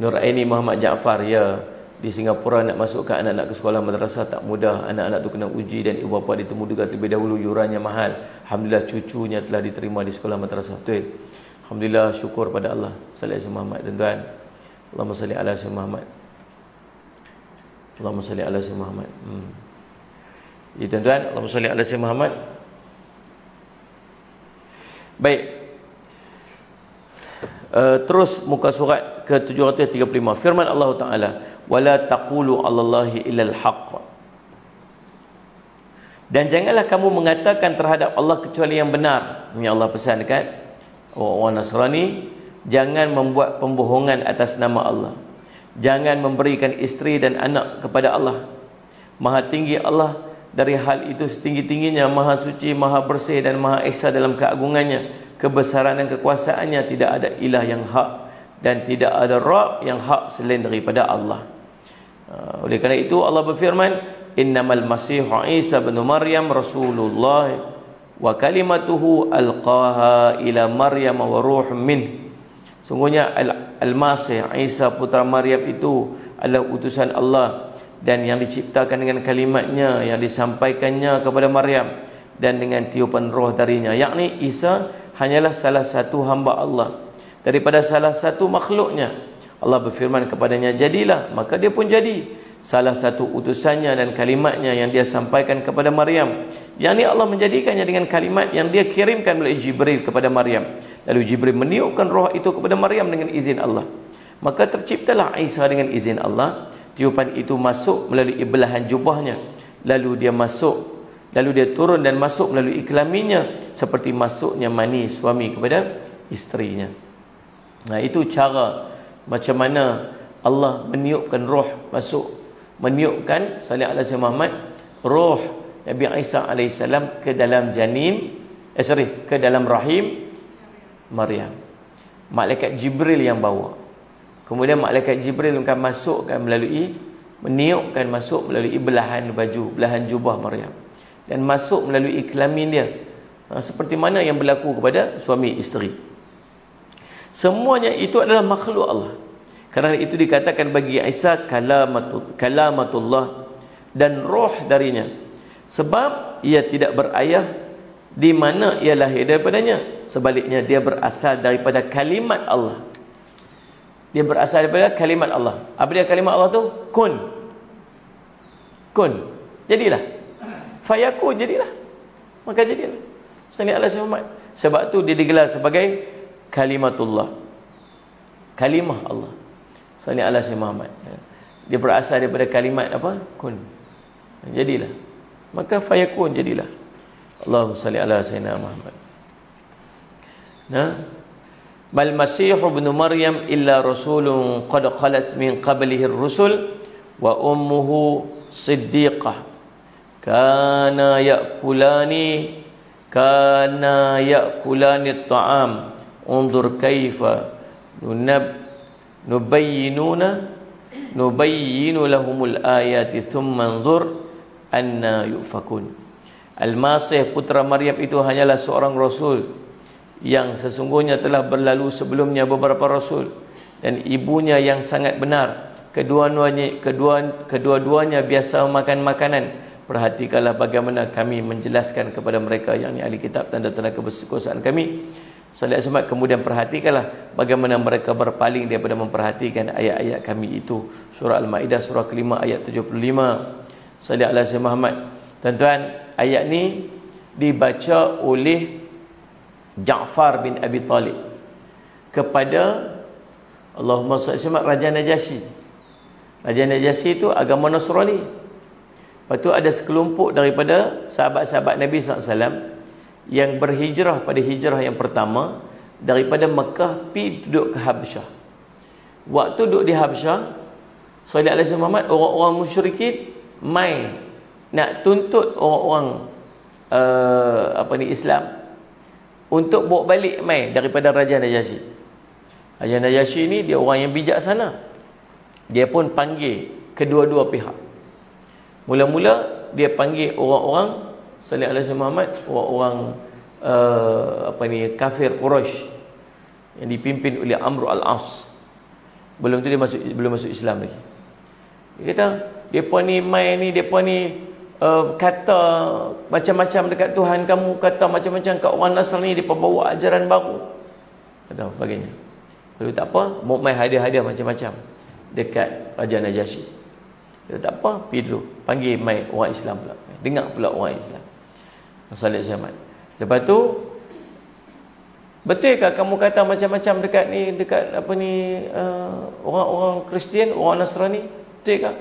Nur Aini Muhammad Jaafar, ya, di Singapura nak masukkan anak-anak ke sekolah madrasah tak mudah. Anak-anak tu kena uji dan ibu bapa ditemukan terlebih dahulu, yurannya mahal. Alhamdulillah cucunya telah diterima di sekolah madrasah. Betul. Alhamdulillah, syukur pada Allah. Salli ala Muhammad. Tuan-tuan, Allahumma salli ala sayyidina Muhammad. Allahumma salli ala sayyidina Muhammad. Ya tuan-tuan, Allahumma salli ala sayyidina Muhammad. Baik. Terus muka surat ke 735. Firman Allah Taala, wala taqulu 'alallahi illal haqq. Dan janganlah kamu mengatakan terhadap Allah kecuali yang benar. Ini Allah pesan dekat orang Nasrani, jangan membuat pembohongan atas nama Allah. Jangan memberikan isteri dan anak kepada Allah. Maha tinggi Allah dari hal itu setinggi-tingginya, maha suci, maha bersih dan maha esa dalam keagungannya, kebesaran dan kekuasaannya. Tidak ada ilah yang hak dan tidak ada Rabb yang hak selain daripada Allah. Oleh kerana itu Allah berfirman, innamal masihu Isa bin Maryam rasulullah wa kalimatuhu alqaha ila Maryam wa ruh min. Sungguhnya Al-Masih Isa putra Maryam itu adalah utusan Allah dan yang diciptakan dengan kalimatnya yang disampaikannya kepada Maryam dan dengan tiupan roh darinya. Yakni Isa hanyalah salah satu hamba Allah daripada salah satu makhluknya. Allah berfirman kepadanya, jadilah, maka dia pun jadi. Salah satu utusannya dan kalimatnya yang dia sampaikan kepada Maryam. Yang ini Allah menjadikannya dengan kalimat yang dia kirimkan oleh Jibril kepada Maryam. Lalu Jibril meniupkan roh itu kepada Maryam dengan izin Allah. Maka terciptalah Isa dengan izin Allah. Tiupan itu masuk melalui belahan jubahnya. Lalu dia turun dan masuk melalui kelaminnya seperti masuknya mani suami kepada isterinya. Nah, itu cara macam mana Allah meniupkan roh masuk, meniupkan sallallahu alaihi Muhammad roh Nabi Isa alaihissalam ke dalam ke dalam rahim Maryam. Malaikat Jibril yang bawa. Kemudian malaikat Jibril akan masukkan meniupkan masuk melalui belahan baju, belahan jubah Maryam dan masuk melalui kelamin dia. Seperti mana yang berlaku kepada suami isteri. Semuanya itu adalah makhluk Allah. Kerana itu dikatakan bagi Isa kalamatullah dan roh darinya. Sebab ia tidak berayah di mana ia lahir daripadanya. Sebaliknya dia berasal daripada kalimat Allah. Dia berasal daripada kalimat Allah. Apa dia kalimat Allah tu? Kun. Kun. Jadilah. Fayakun, jadilah. Maka jadilah. Sallallahu alaihi wasallam. Sebab tu dia digelar sebagai kalimatullah. Kalimah Allah. Sallallahu alaihi Muhammad. Dia berasal daripada kalimat apa? Kun. Jadilah. Maka fayakun, jadilah. Allahumma salli ala sayyidina Muhammad. Nah, bal masih ibn Maryam illa rasulun qad khalat min qablihi ar-rusul wa ummuhu siddiqah kana ya'kulani at-ta'am undur kaifa nubayyinu lahumul ayati thumma anzur anna yufakun. Al-Masih putra Maryam itu hanyalah seorang rasul yang sesungguhnya telah berlalu sebelumnya beberapa rasul dan ibunya yang sangat benar. Kedua-duanya biasa makan makanan. Perhatikanlah bagaimana kami menjelaskan kepada mereka yang ahli kitab tanda-tanda kebersekuasaan kami. Sallallahu alaihi wasallam, kemudian perhatikanlah bagaimana mereka berpaling daripada memperhatikan ayat-ayat kami itu. Surah Al-Maidah surah kelima ayat 75. Sallallahu alaihi Muhammad. Tuan-tuan, ayat ni dibaca oleh Ja'far bin Abi Talib kepada Allahumma salli alaihi Raja Najasyi. Raja Najasyi itu agama Nasrani. Lepas tu ada sekelompok daripada sahabat-sahabat Nabi SAW yang berhijrah pada hijrah yang pertama daripada Mekah pergi duduk ke Habsyah. Waktu duduk di Habsyah, sallallahu alaihi Muhammad, orang-orang musyrikin mai nak tuntut orang-orang Islam untuk bawa balik mai daripada Raja Najasyi. Raja Najasyi ni dia orang yang bijaksana. Dia pun panggil kedua-dua pihak. Mula-mula dia panggil orang-orang sallallahu alaihi Muhammad, orang-orang kafir Quraisy yang dipimpin oleh Amr al-As. Belum tu dia belum masuk Islam lagi. Dia kata, depa ni mai ni, depa ni kata macam-macam dekat Tuhan kamu, kata macam-macam kat orang Nasrani, depa bawa ajaran baru. Kata sebagainya. Kalau tak apa, mau mai hadiah-hadiah macam-macam dekat Raja Najasyi. Dia tak apa, pergi dulu. Panggil mai orang Islam pula. Dengar pula orang Islam. Sallallahu alaihi wasallam. Lepas tu, betulkah kamu kata macam-macam dekat orang-orang Kristian, orang Nasrani? Betulkah?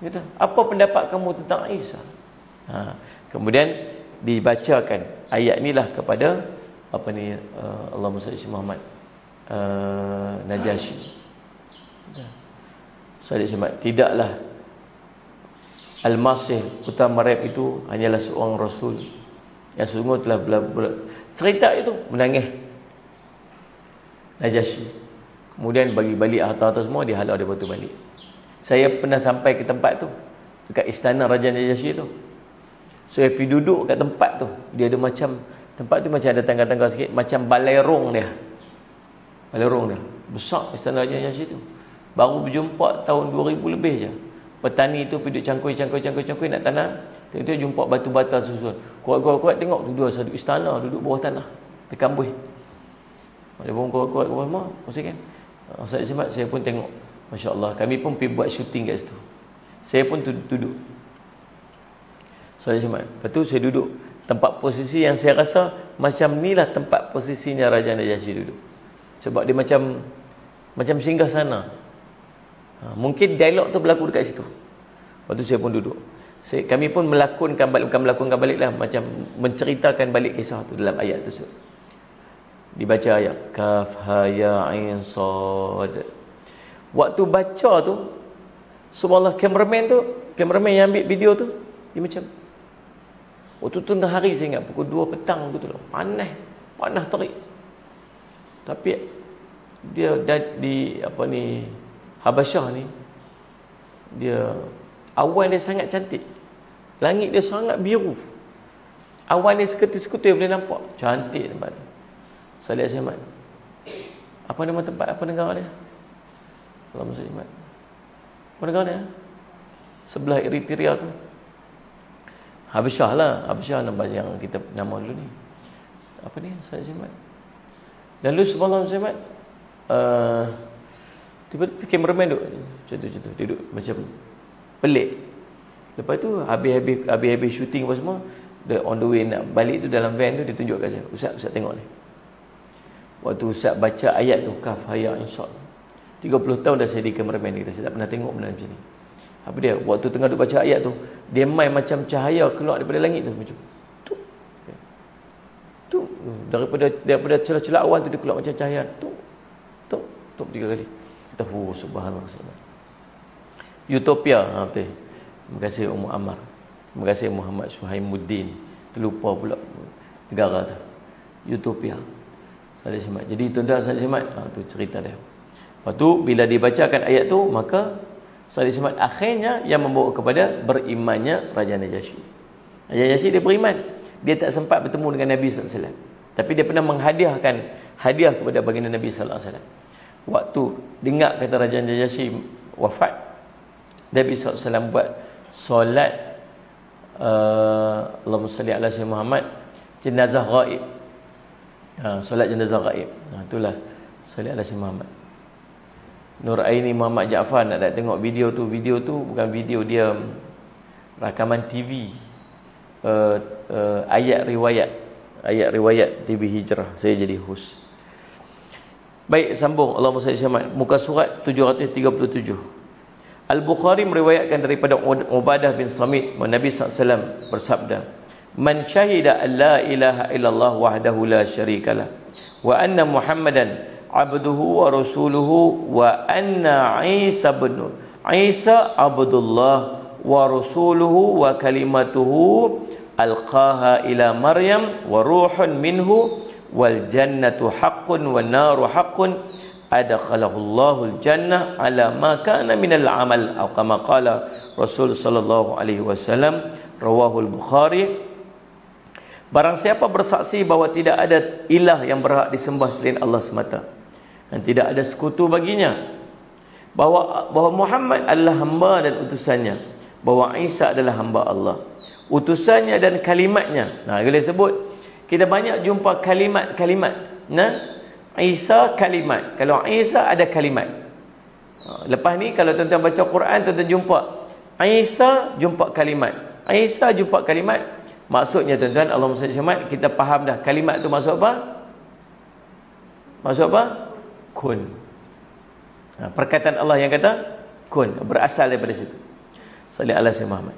Kata, apa pendapat kamu tentang Isa? Kemudian dibacakan ayat inilah kepada Allahumma salli ala Muhammad, Najasyi. Tidaklah Al-Masih putra Maryam itu hanyalah seorang rasul yang sungguh telah cerita itu menangis Najasyi. Kemudian bagi balik harta-harta semua, dia halau dia batu balik. Saya pernah sampai ke tempat tu, dekat istana Raja Najasyi tu. So pergi duduk kat tempat tu, dia ada macam tempat tu macam ada tangga-tangga sikit, macam balerong dia. Balerong dia. Besar istana Raja Najasyi tu. Baru berjumpa tahun 2000 lebih je. Petani tu pergi duduk cangkui nak tanam. Tengok jumpa batu bata susun. Kuat-kuat tengok tu dua satu istana duduk bawah tanah. Terkambuh. Ada bong kuat-kuat semua, mesti kan. Ustaz Ismat, saya pun tengok. Masya-Allah, kami pun pergi buat syuting kat situ. Saya pun duduk. Ustaz Ismat. Lepas tu saya duduk tempat posisi yang saya rasa macam nilah tempat posisinya Raja Najasyi duduk. Sebab dia macam singgah sana. Mungkin dialog tu berlaku dekat situ. Lepas tu saya pun duduk. Kami pun bukan melakonkan balik lah, macam menceritakan balik kisah tu dalam ayat tu. Dibaca ayat Kaf ha ya ain sad. Waktu baca tu, subhanallah, kameraman yang ambil video tu, dia macam waktu tu tengah hari, saya ingat pukul 2 petang tu lah. Panas terik. Tapi dia di Habasyah ni, dia awan dia sangat cantik. Langit dia sangat biru. Awan dia seketul-seketul boleh nampak. Cantik tempat tu. Salih Ahmad. Apa nama tempat, apa negara dia? Allahumma salli Ahmad. Apa negara dia? Sebelah Eritrea tu. Habasyah lah. Habasyah nama yang kita nama dulu ni. Apa ni? Salih Ahmad. Lalu subhanallah Ahmad, tiba-tiba kameraman duduk macam tu, duduk macam pelik. Lepas tu habis syuting apa semua, on the way nak balik tu dalam van tu, dia tunjuk kat saya, Ustaz tengok ni. Waktu Ustaz baca ayat tu, Kaf haya insya-Allah, 30 tahun dah saya di kameraman ni, saya tak pernah tengok benda macam ni. Apa dia? Waktu tengah duk baca ayat tu, dia main macam cahaya keluar daripada langit tu, macam tu daripada celah-celah awan tu, dia keluar macam cahaya tu 3 kali. Kita subhanallah. Utopia, betul. Terima kasih Ummu Ammar. Terima kasih Muhammad Suhaimuddin. Terlupa pula negara tu. Utopia. Salih Ahmad. Jadi tuan-tuan Salih Ahmad, tu cerita dia. Lepas tu bila dibacakan ayat tu, maka Salih Ahmad akhirnya yang membawa kepada berimannya Raja Najasyi. Raja Najasyi dia beriman. Dia tak sempat bertemu dengan Nabi sallallahu alaihi wasallam. Tapi dia pernah menghadiahkan hadiah kepada baginda Nabi sallallahu alaihi wasallam. Waktu dengar kata Raja Najasyi wafat, Nabi SAW buat solat Allahumma salli ala sayyidina Muhammad, jenazah ghaib. Solat jenazah ghaib. Itulah salli ala sayyidina Muhammad. Nur Aini Muhammad Jaafar nak tengok video tu. Video tu bukan video dia, rakaman TV, ayat riwayat TV Hijrah. Saya jadi host. Baik, sambung. Allahumma salli ala Muhammad. Muka surat 737. Al-Bukhari meriwayatkan daripada Ubadah bin Samit, Nabi SAW bersabda, Man syahida an la ilaha illallah wahdahu la syarikalah wa anna Muhammadan abduhu wa rasuluhu wa anna Isa abdullah wa rasuluhu wa kalimatuhu alqaha ila Maryam wa ruhun minhu wal jannatu haqqun wan naru haqqun adkhalahu Allahul jannah ala ma kana minal amal atau kama qala Rasul sallallahu alaihi wasallam, rawahul Bukhari. Barang siapa bersaksi bahawa tidak ada ilah yang berhak disembah selain Allah semata dan tidak ada sekutu baginya, bahawa Muhammad adalah hamba dan utusannya, bahawa Isa adalah hamba Allah, utusannya dan kalimatnya. Bila sebut, kita banyak jumpa kalimat-kalimat. Isa kalimat. Kalau Isa ada kalimat. Lepas ni kalau tuan-tuan baca Quran, tuan-tuan jumpa Isa jumpa kalimat. Isa jumpa kalimat. Maksudnya tuan-tuan, Allahumma salli alaihi, kita faham dah kalimat tu maksud apa? Maksud apa? Kun. Perkataan Allah yang kata kun, berasal daripada situ. Salli ala sayyidina Muhammad.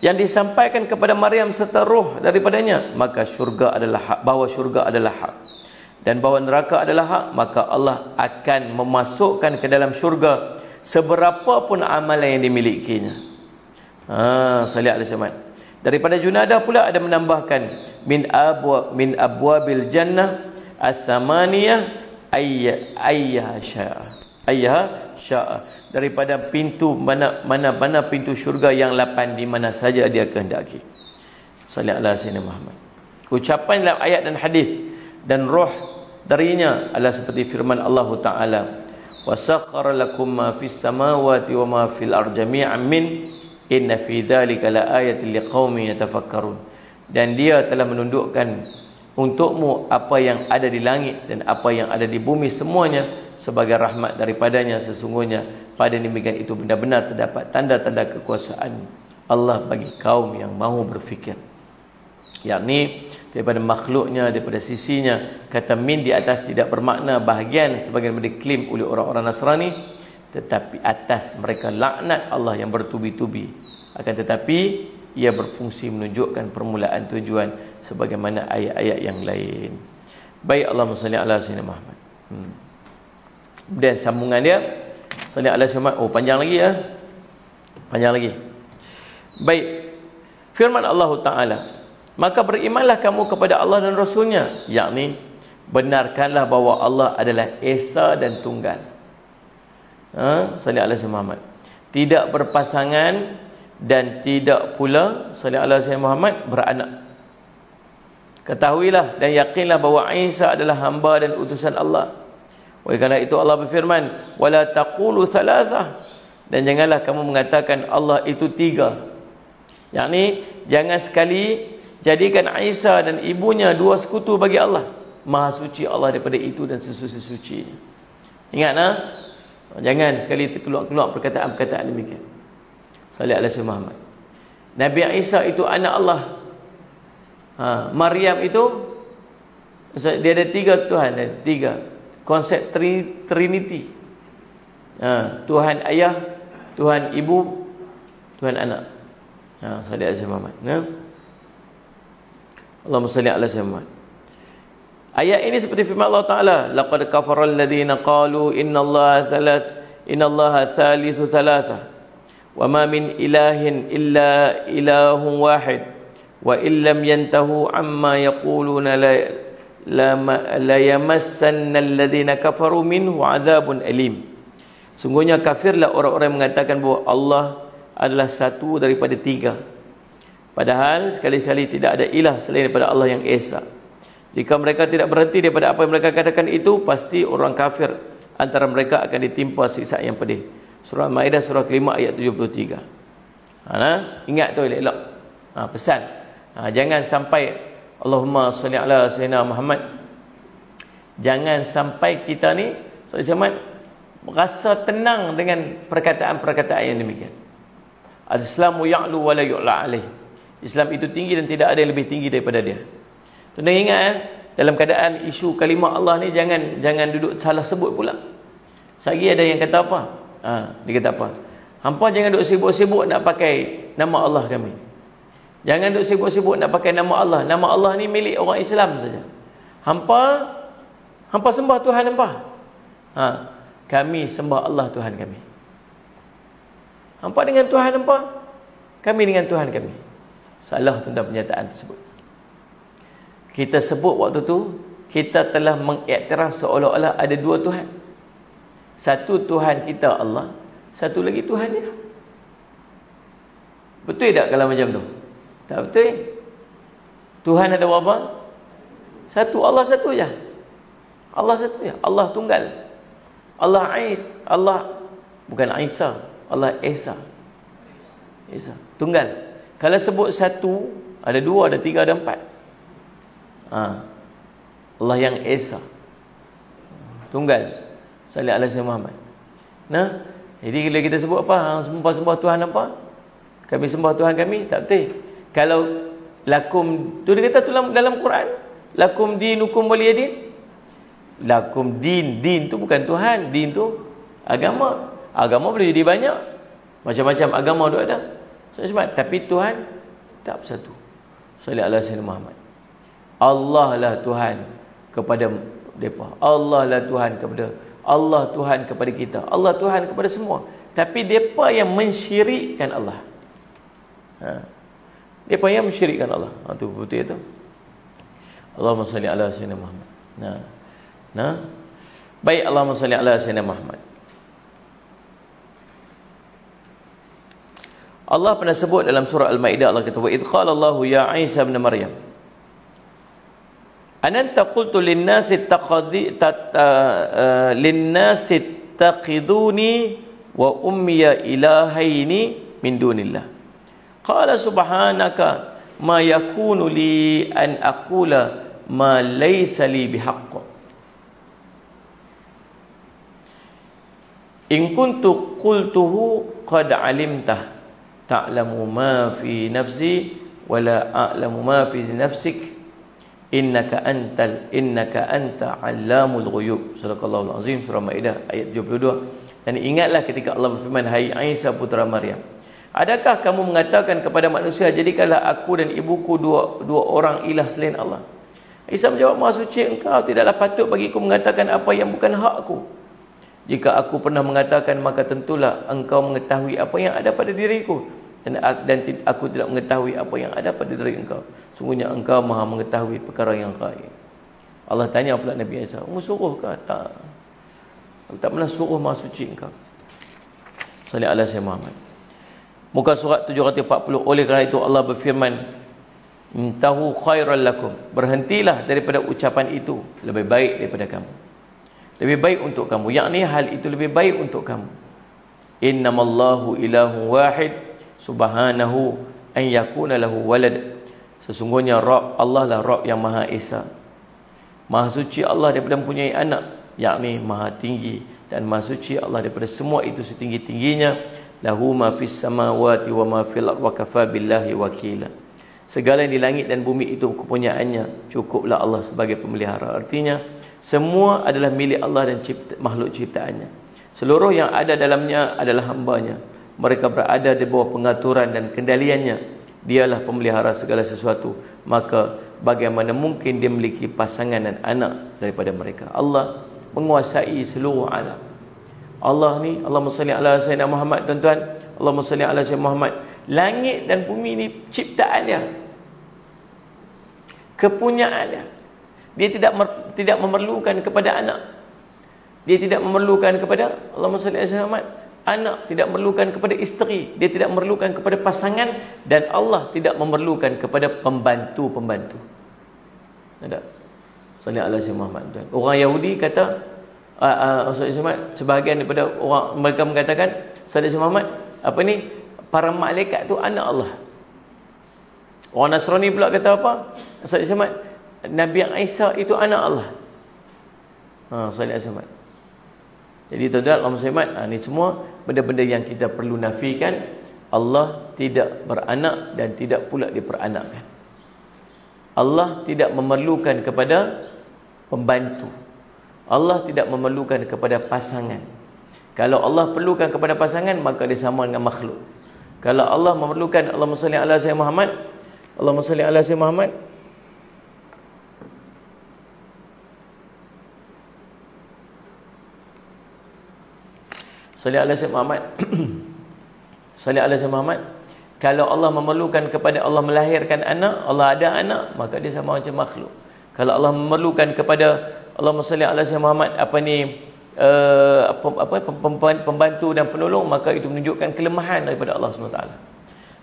Yang disampaikan kepada Maryam serta roh daripadanya, maka syurga adalah hak, bahawa syurga adalah hak dan bahawa neraka adalah hak, maka Allah akan memasukkan ke dalam syurga seberapa pun amalan yang dimilikinya. Salli alaihi wasallam. Daripada Junadah pula ada menambahkan min abwabil jannah ats-tsamaniyah ayyaha syaa, daripada pintu mana pintu syurga yang 8 di mana saja dia kehendaki. salli ala sayyidina Muhammad. Ucapan dalam ayat dan hadis dan roh darinya adalah seperti firman Allah Ta'ala, wa sakhkhara lakum ma fis samawati wa ma fil ardi jami'an min inna fi dzalika la ayatin liqaumin yatafakkarun. Dan dia telah menundukkan untukmu apa yang ada di langit dan apa yang ada di bumi semuanya sebagai rahmat daripadanya. Sesungguhnya pada demikian itu benar-benar terdapat tanda-tanda kekuasaan Allah bagi kaum yang mahu berfikir. Yakni daripada makhluknya, daripada sisinya, kata min di atas tidak bermakna bahagian sebagaimana diklaim oleh orang-orang Nasrani, tetapi atas mereka laknat Allah yang bertubi-tubi. Akan tetapi ia berfungsi menunjukkan permulaan tujuan sebagaimana ayat-ayat yang lain. Baik, Allahumma salli ala sayyidina Muhammad. Dan sambungan dia salli ala sayyidina Muhammad. Oh, panjang lagi ya. Panjang lagi. Baik. Firman Allah Ta'ala, maka berimanlah kamu kepada Allah dan Rasulnya, yakni benarkanlah bahawa Allah adalah Esa dan Tunggal. Salli ala sayyidina Muhammad. Tidak berpasangan dan tidak pula salli ala sayyidina Muhammad beranak. Ketahuilah dan yakinlah bahawa Isa adalah hamba dan utusan Allah. Oleh kerana itu Allah berfirman, wala taqulu thalathah, dan janganlah kamu mengatakan Allah itu tiga. Yakni jangan sekali jadikan Isa dan ibunya dua sekutu bagi Allah. Maha suci Allah daripada itu dan sesuci-suci. Ingat jangan sekali terkeluar-keluar perkataan-perkataan demikian. Salli ala sayyidina Muhammad. Nabi Isa itu anak Allah. Maryam itu dia ada tiga Tuhan, ada tiga konsep Trinity. Tuhan ayah, Tuhan ibu, Tuhan anak. Salli ala sayyidina Muhammad. Allahumma salli ala sayyidina Muhammad. Ayat ini seperti firman Allah Ta'ala, laqad kafara alladhina qalu innallaha thalithu thalatha wa ma min ilahin illa ilahun wahid wa illam yantahu amma yaquluna la yamassanna alladhina kafaru minhu adhabun alim. Sungguhnya kafirlah orang-orang yang mengatakan bahawa Allah adalah satu daripada tiga, padahal sekali-kali tidak ada ilah selain daripada Allah yang Esa. Jika mereka tidak berhenti daripada apa yang mereka katakan itu, pasti orang kafir antara mereka akan ditimpa siksa yang pedih. Surah Al-Ma'idah surah kelima ayat 73. Ingat tu elok-elok. Pesan. Jangan sampai Allahumma salli ala sayyidina Muhammad. Jangan sampai kita ni Muhammad merasa tenang dengan perkataan-perkataan yang demikian. Al-Islamu ya'lu wa la yu'la alaih. Islam itu tinggi dan tidak ada yang lebih tinggi daripada dia. Tuan ingat dalam keadaan isu kalimah Allah ni jangan duduk salah sebut pula. Sagi ada yang kata apa? Dia kata apa? Hampa jangan duduk sibuk-sibuk nak pakai nama Allah kami. Jangan duduk sibuk-sibuk nak pakai nama Allah. Nama Allah ni milik orang Islam saja. Hampa sembah Tuhan hampa. Kami sembah Allah Tuhan kami. Hampa dengan Tuhan hampa, kami dengan Tuhan kami. Salah tentang pernyataan tersebut. Kita sebut waktu tu, kita telah mengiktiraf seolah-olah ada dua Tuhan. Satu Tuhan kita Allah, satu lagi Tuhan dia. Betul tak kalau macam tu? Tak betul. Tuhan ada berapa? Satu, Allah satu je. Allah satu je. Allah tunggal. Allah bukan Isa, Allah Esa. Esa, tunggal. Kalau sebut satu, ada dua, ada tiga, ada empat. Allah yang Esa, tunggal. Salli ala sayyidina Muhammad. Jadi bila kita sebut apa? Sembah Tuhan apa? Kami sembah Tuhan kami, tak betul. Kalau lakum, tu dia kata tu dalam Quran, lakum dinukum waliyadin. Lakum din tu bukan Tuhan, din tu agama. Agama boleh jadi banyak, macam-macam agama tu ada. Tapi Tuhan tak bersatu. Salli ala sayyidina Muhammad. Allah lah Tuhan kepada mereka. Allah lah Tuhan kepada Allah, Tuhan kepada kita. Allah Tuhan kepada semua. Tapi mereka yang mensyirikkan Allah. Mereka yang mensyirikkan Allah. Itu betul itu. Allahumma salli ala sayyidina Muhammad. Baik, Allahumma salli ala sayyidina Muhammad. Allah pernah sebut dalam surah Al-Maidah, Allah kata, wa idh qala Allahu ya Isa ibn Maryam ananta qultu lin-nasi takhiduni wa ummiya ilahaini min dunillah. Qala subhanaka ma yakunu li an aqula ma laysa li bihaqq. In kuntu qultuhu qad alimtah ta'lamu ma fi nafsi wa la a'lamu ma fi nafsik innaka anta 'allamul ghuyub. Sadaqallahul azim, surah Maidah ayat 72. Dan ingatlah ketika Allah berfirman, hai Isa putra Maryam, adakah kamu mengatakan kepada manusia, jadikanlah aku dan ibuku dua orang ilah selain Allah? Isa menjawab, Maha suci engkau, tidaklah patut bagiku mengatakan apa yang bukan hakku. Jika aku pernah mengatakan, maka tentulah engkau mengetahui apa yang ada pada diriku, dan aku tidak mengetahui apa yang ada pada diri engkau. Sungguhnya engkau maha mengetahui perkara yang gaib. Allah tanya pula Nabi Isa, suruh ke? Tak. Aku tak pernah suruh, maha suci engkau. Salih ala Sayyidina Muhammad. Muka surat 740. Oleh kerana itu Allah berfirman, intahu khairal lakum, berhentilah daripada ucapan itu, lebih baik daripada kamu, lebih baik untuk kamu, yakni hal itu lebih baik untuk kamu. Innamallahu ilahun wahid subhanahu an yakuna lahu walad. Sesungguhnya Rabb Allah lah Rabb yang Maha Esa, Maha suci Allah daripada mempunyai anak, yakni Maha tinggi, dan Maha suci Allah daripada semua itu setinggi-tingginya. Lahu ma fis samawati wa ma fil ardi wa kafa billahi wakila. Segala yang di langit dan bumi itu kepunyaannya, cukuplah Allah sebagai pemelihara. Artinya semua adalah milik Allah dan makhluk ciptaannya. Seluruh yang ada dalamnya adalah hambanya. Mereka berada di bawah pengaturan dan kendaliannya. Dialah pemelihara segala sesuatu. Maka bagaimana mungkin dia memiliki pasangan dan anak daripada mereka? Allah menguasai seluruh alam. Allah ni, Allahumma salli ala Sayyidina Muhammad, tuan-tuan. Allahumma salli ala Sayyidina Muhammad. Langit dan bumi ni ciptaannya, kepunyaannya. Dia tidak memerlukan kepada anak. Dia tidak memerlukan kepada, Allahumma salli ala Sayyidina Muhammad, anak, tidak memerlukan kepada isteri, dia tidak memerlukan kepada pasangan, dan Allah tidak memerlukan kepada pembantu-pembantu. Ada. Salli ala Sayyidina Muhammad. Orang Yahudi kata, sebahagian daripada orang mereka mengatakan, Salli ala Sayyidina Muhammad, apa ni, para malaikat tu anak Allah. Orang Nasrani pula kata apa? Salli ala Muhammad, Nabi Isa itu anak Allah. Salli ala Muhammad. Jadi tuan-tuan, Allahumma salli ala Muhammad, ni semua benda-benda yang kita perlu nafikan. Allah tidak beranak dan tidak pula diperanakkan. Allah tidak memerlukan kepada pembantu. Allah tidak memerlukan kepada pasangan. Kalau Allah perlukan kepada pasangan, maka dia sama dengan makhluk. Kalau Allah memerlukan, Allahumma salli ala Sayyidina Muhammad, Allahumma salli ala Sayyidina Muhammad, salli ala Sayyidina Muhammad, salli ala Sayyidina Muhammad. Kalau Allah memerlukan kepada, Allah melahirkan anak, Allah ada anak, maka dia sama macam makhluk. Kalau Allah memerlukan kepada, Allahumma salli ala Sayyidina Muhammad, pembantu dan penolong, maka itu menunjukkan kelemahan daripada Allah SWT.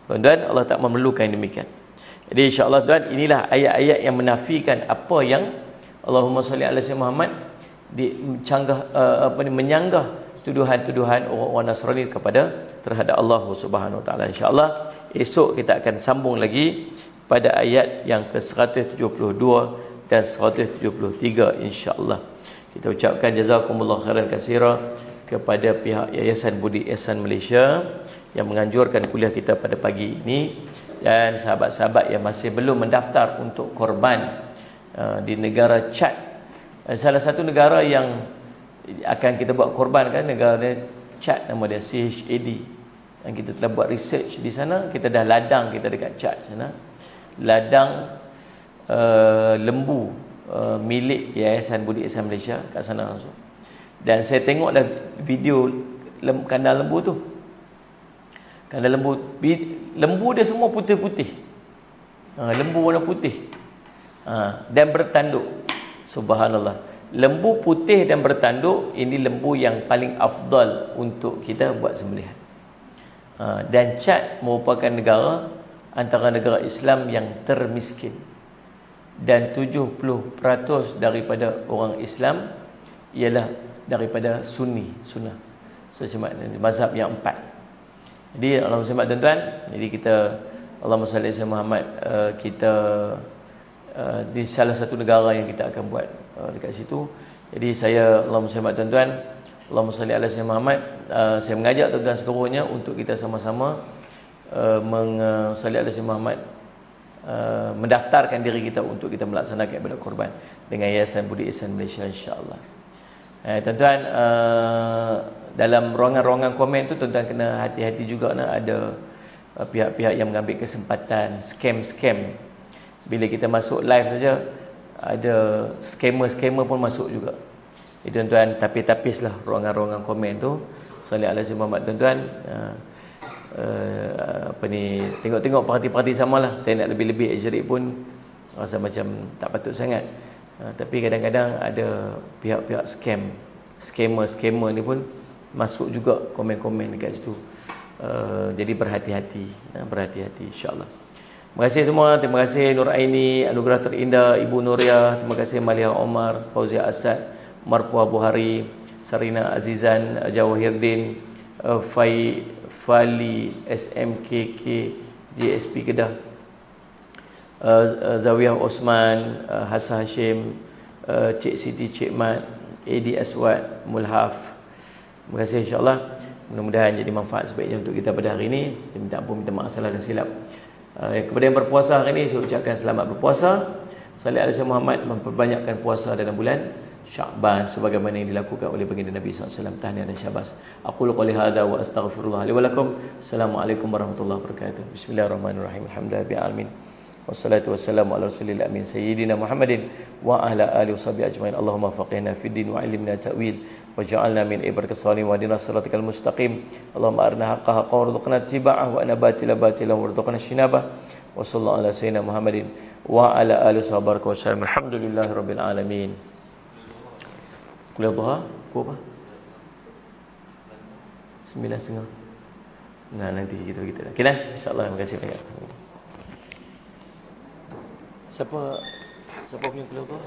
Tuan-tuan, Allah tak memerlukan demikian. Jadi insya-Allah tuan, inilah ayat-ayat yang menafikan apa yang Allahumma salli ala Sayyidina Muhammad menyanggah tuduhan-tuduhan orang Nasrani terhadap Allah Subhanahu Wa Taala. Insya-Allah esok kita akan sambung lagi pada ayat yang ke-172 dan 173 insya-Allah. Kita ucapkan jazakumullah khairan katsira kepada pihak Yayasan Budi Ihsan Malaysia yang menganjurkan kuliah kita pada pagi ini, dan sahabat-sahabat yang masih belum mendaftar untuk korban di negara Chad. Salah satu negara yang akan kita buat korban kan, negara Chad, nama dia CHAD, dan kita telah buat research di sana. Kita dah ladang kita dekat Chad sana, ladang lembu milik Yayasan Budi Ihsan Malaysia kat sana langsung. Dan saya tengok dah video kandang lembu tu. Kandang lembu dia semua putih-putih. Lembu warna putih. Dan bertanduk. Subhanallah. Lembu putih dan bertanduk, ini lembu yang paling afdal untuk kita buat sembelihan. Dan Chad merupakan negara antara negara Islam yang termiskin, dan 70% daripada orang Islam ialah daripada Sunnah, mazhab yang 4. Jadi Allahumma salli tuan-tuan, jadi kita Allahumma salli ala Muhammad, kita di salah satu negara yang kita akan buat dekat situ. Jadi saya Allahumma salli tuan-tuan, Allahumma salli ala Muhammad, saya mengajak tuan-tuan seluruhnya untuk kita sama-sama salli ala Muhammad, mendaftarkan diri kita untuk kita melaksanakan ibadah korban dengan Yayasan Budi Ihsan Malaysia, insya-Allah. Tuan-tuan, dalam ruangan-ruangan komen tu tuan-tuan kena hati-hati juga, ada pihak-pihak yang mengambil kesempatan scam. Bila kita masuk live saja, ada scammer pun masuk juga. Jadi tuan-tuan, tapis-tapislah ruangan-ruangan komen tu. Salli ala Muhammad tuan-tuan. Tengok-tengok parti-parti samalah. Saya nak lebih-lebih exaggerate pun rasa macam tak patut sangat. Tapi kadang-kadang ada pihak-pihak scammer ni pun masuk juga komen-komen dekat situ. Jadi berhati-hati insya-Allah. Terima kasih semua. Terima kasih Nur Aini, anugerah terindah Ibu Nuriah. Terima kasih Malia Omar, Fauzia Asad, Marpuah Buhari, Sarina Azizan, Jawahirdin, Fali SMKK JSP Kedah, Zawiyah Osman, Hasan Hashim, Cik Siti Cik Mat, Edi Aswad, Mulhaf. Terima kasih, insya-Allah. Mudah-mudahan jadi manfaat sebaiknya untuk kita pada hari ini. Saya minta ampun, minta maaf salah dan silap. Kepada yang berpuasa hari ini, saya ucapkan selamat berpuasa. Salli ala Muhammad, memperbanyakkan puasa dalam bulan Sya'ban sebagaimana yang dilakukan oleh baginda Nabi SAW, tahniah dan syabas. Aqulu qouli hadza wa astaghfirullah li wa lakum. Assalamualaikum warahmatullahi wabarakatuh. Bismillahirrahmanirrahim. Alhamdulillahirabbil alamin. Wassalatu wassalamu ala rasulil amin sayyidina Muhammadin wa ala alihi washabihi ajmain. Allahumma faqihna fid din wa 'allimna ta'wil waj'alna min ibadikas salihin wa hdina siratal mustaqim. Allahumma arina haqqan haqqan warzuqna ittiba'ahu wa anabatilan batilan warzuqna ijtinabah. Wa sallallahu ala sayyidina Muhammadin wa ala alihi wasallam. Alhamdulillahirabbil alamin. Kuliah duha, pukul apa? 9.30. Nah, nanti kita begitu. Okey dah. Insya-Allah, terima kasih banyak. Siapa punya kuliah duha?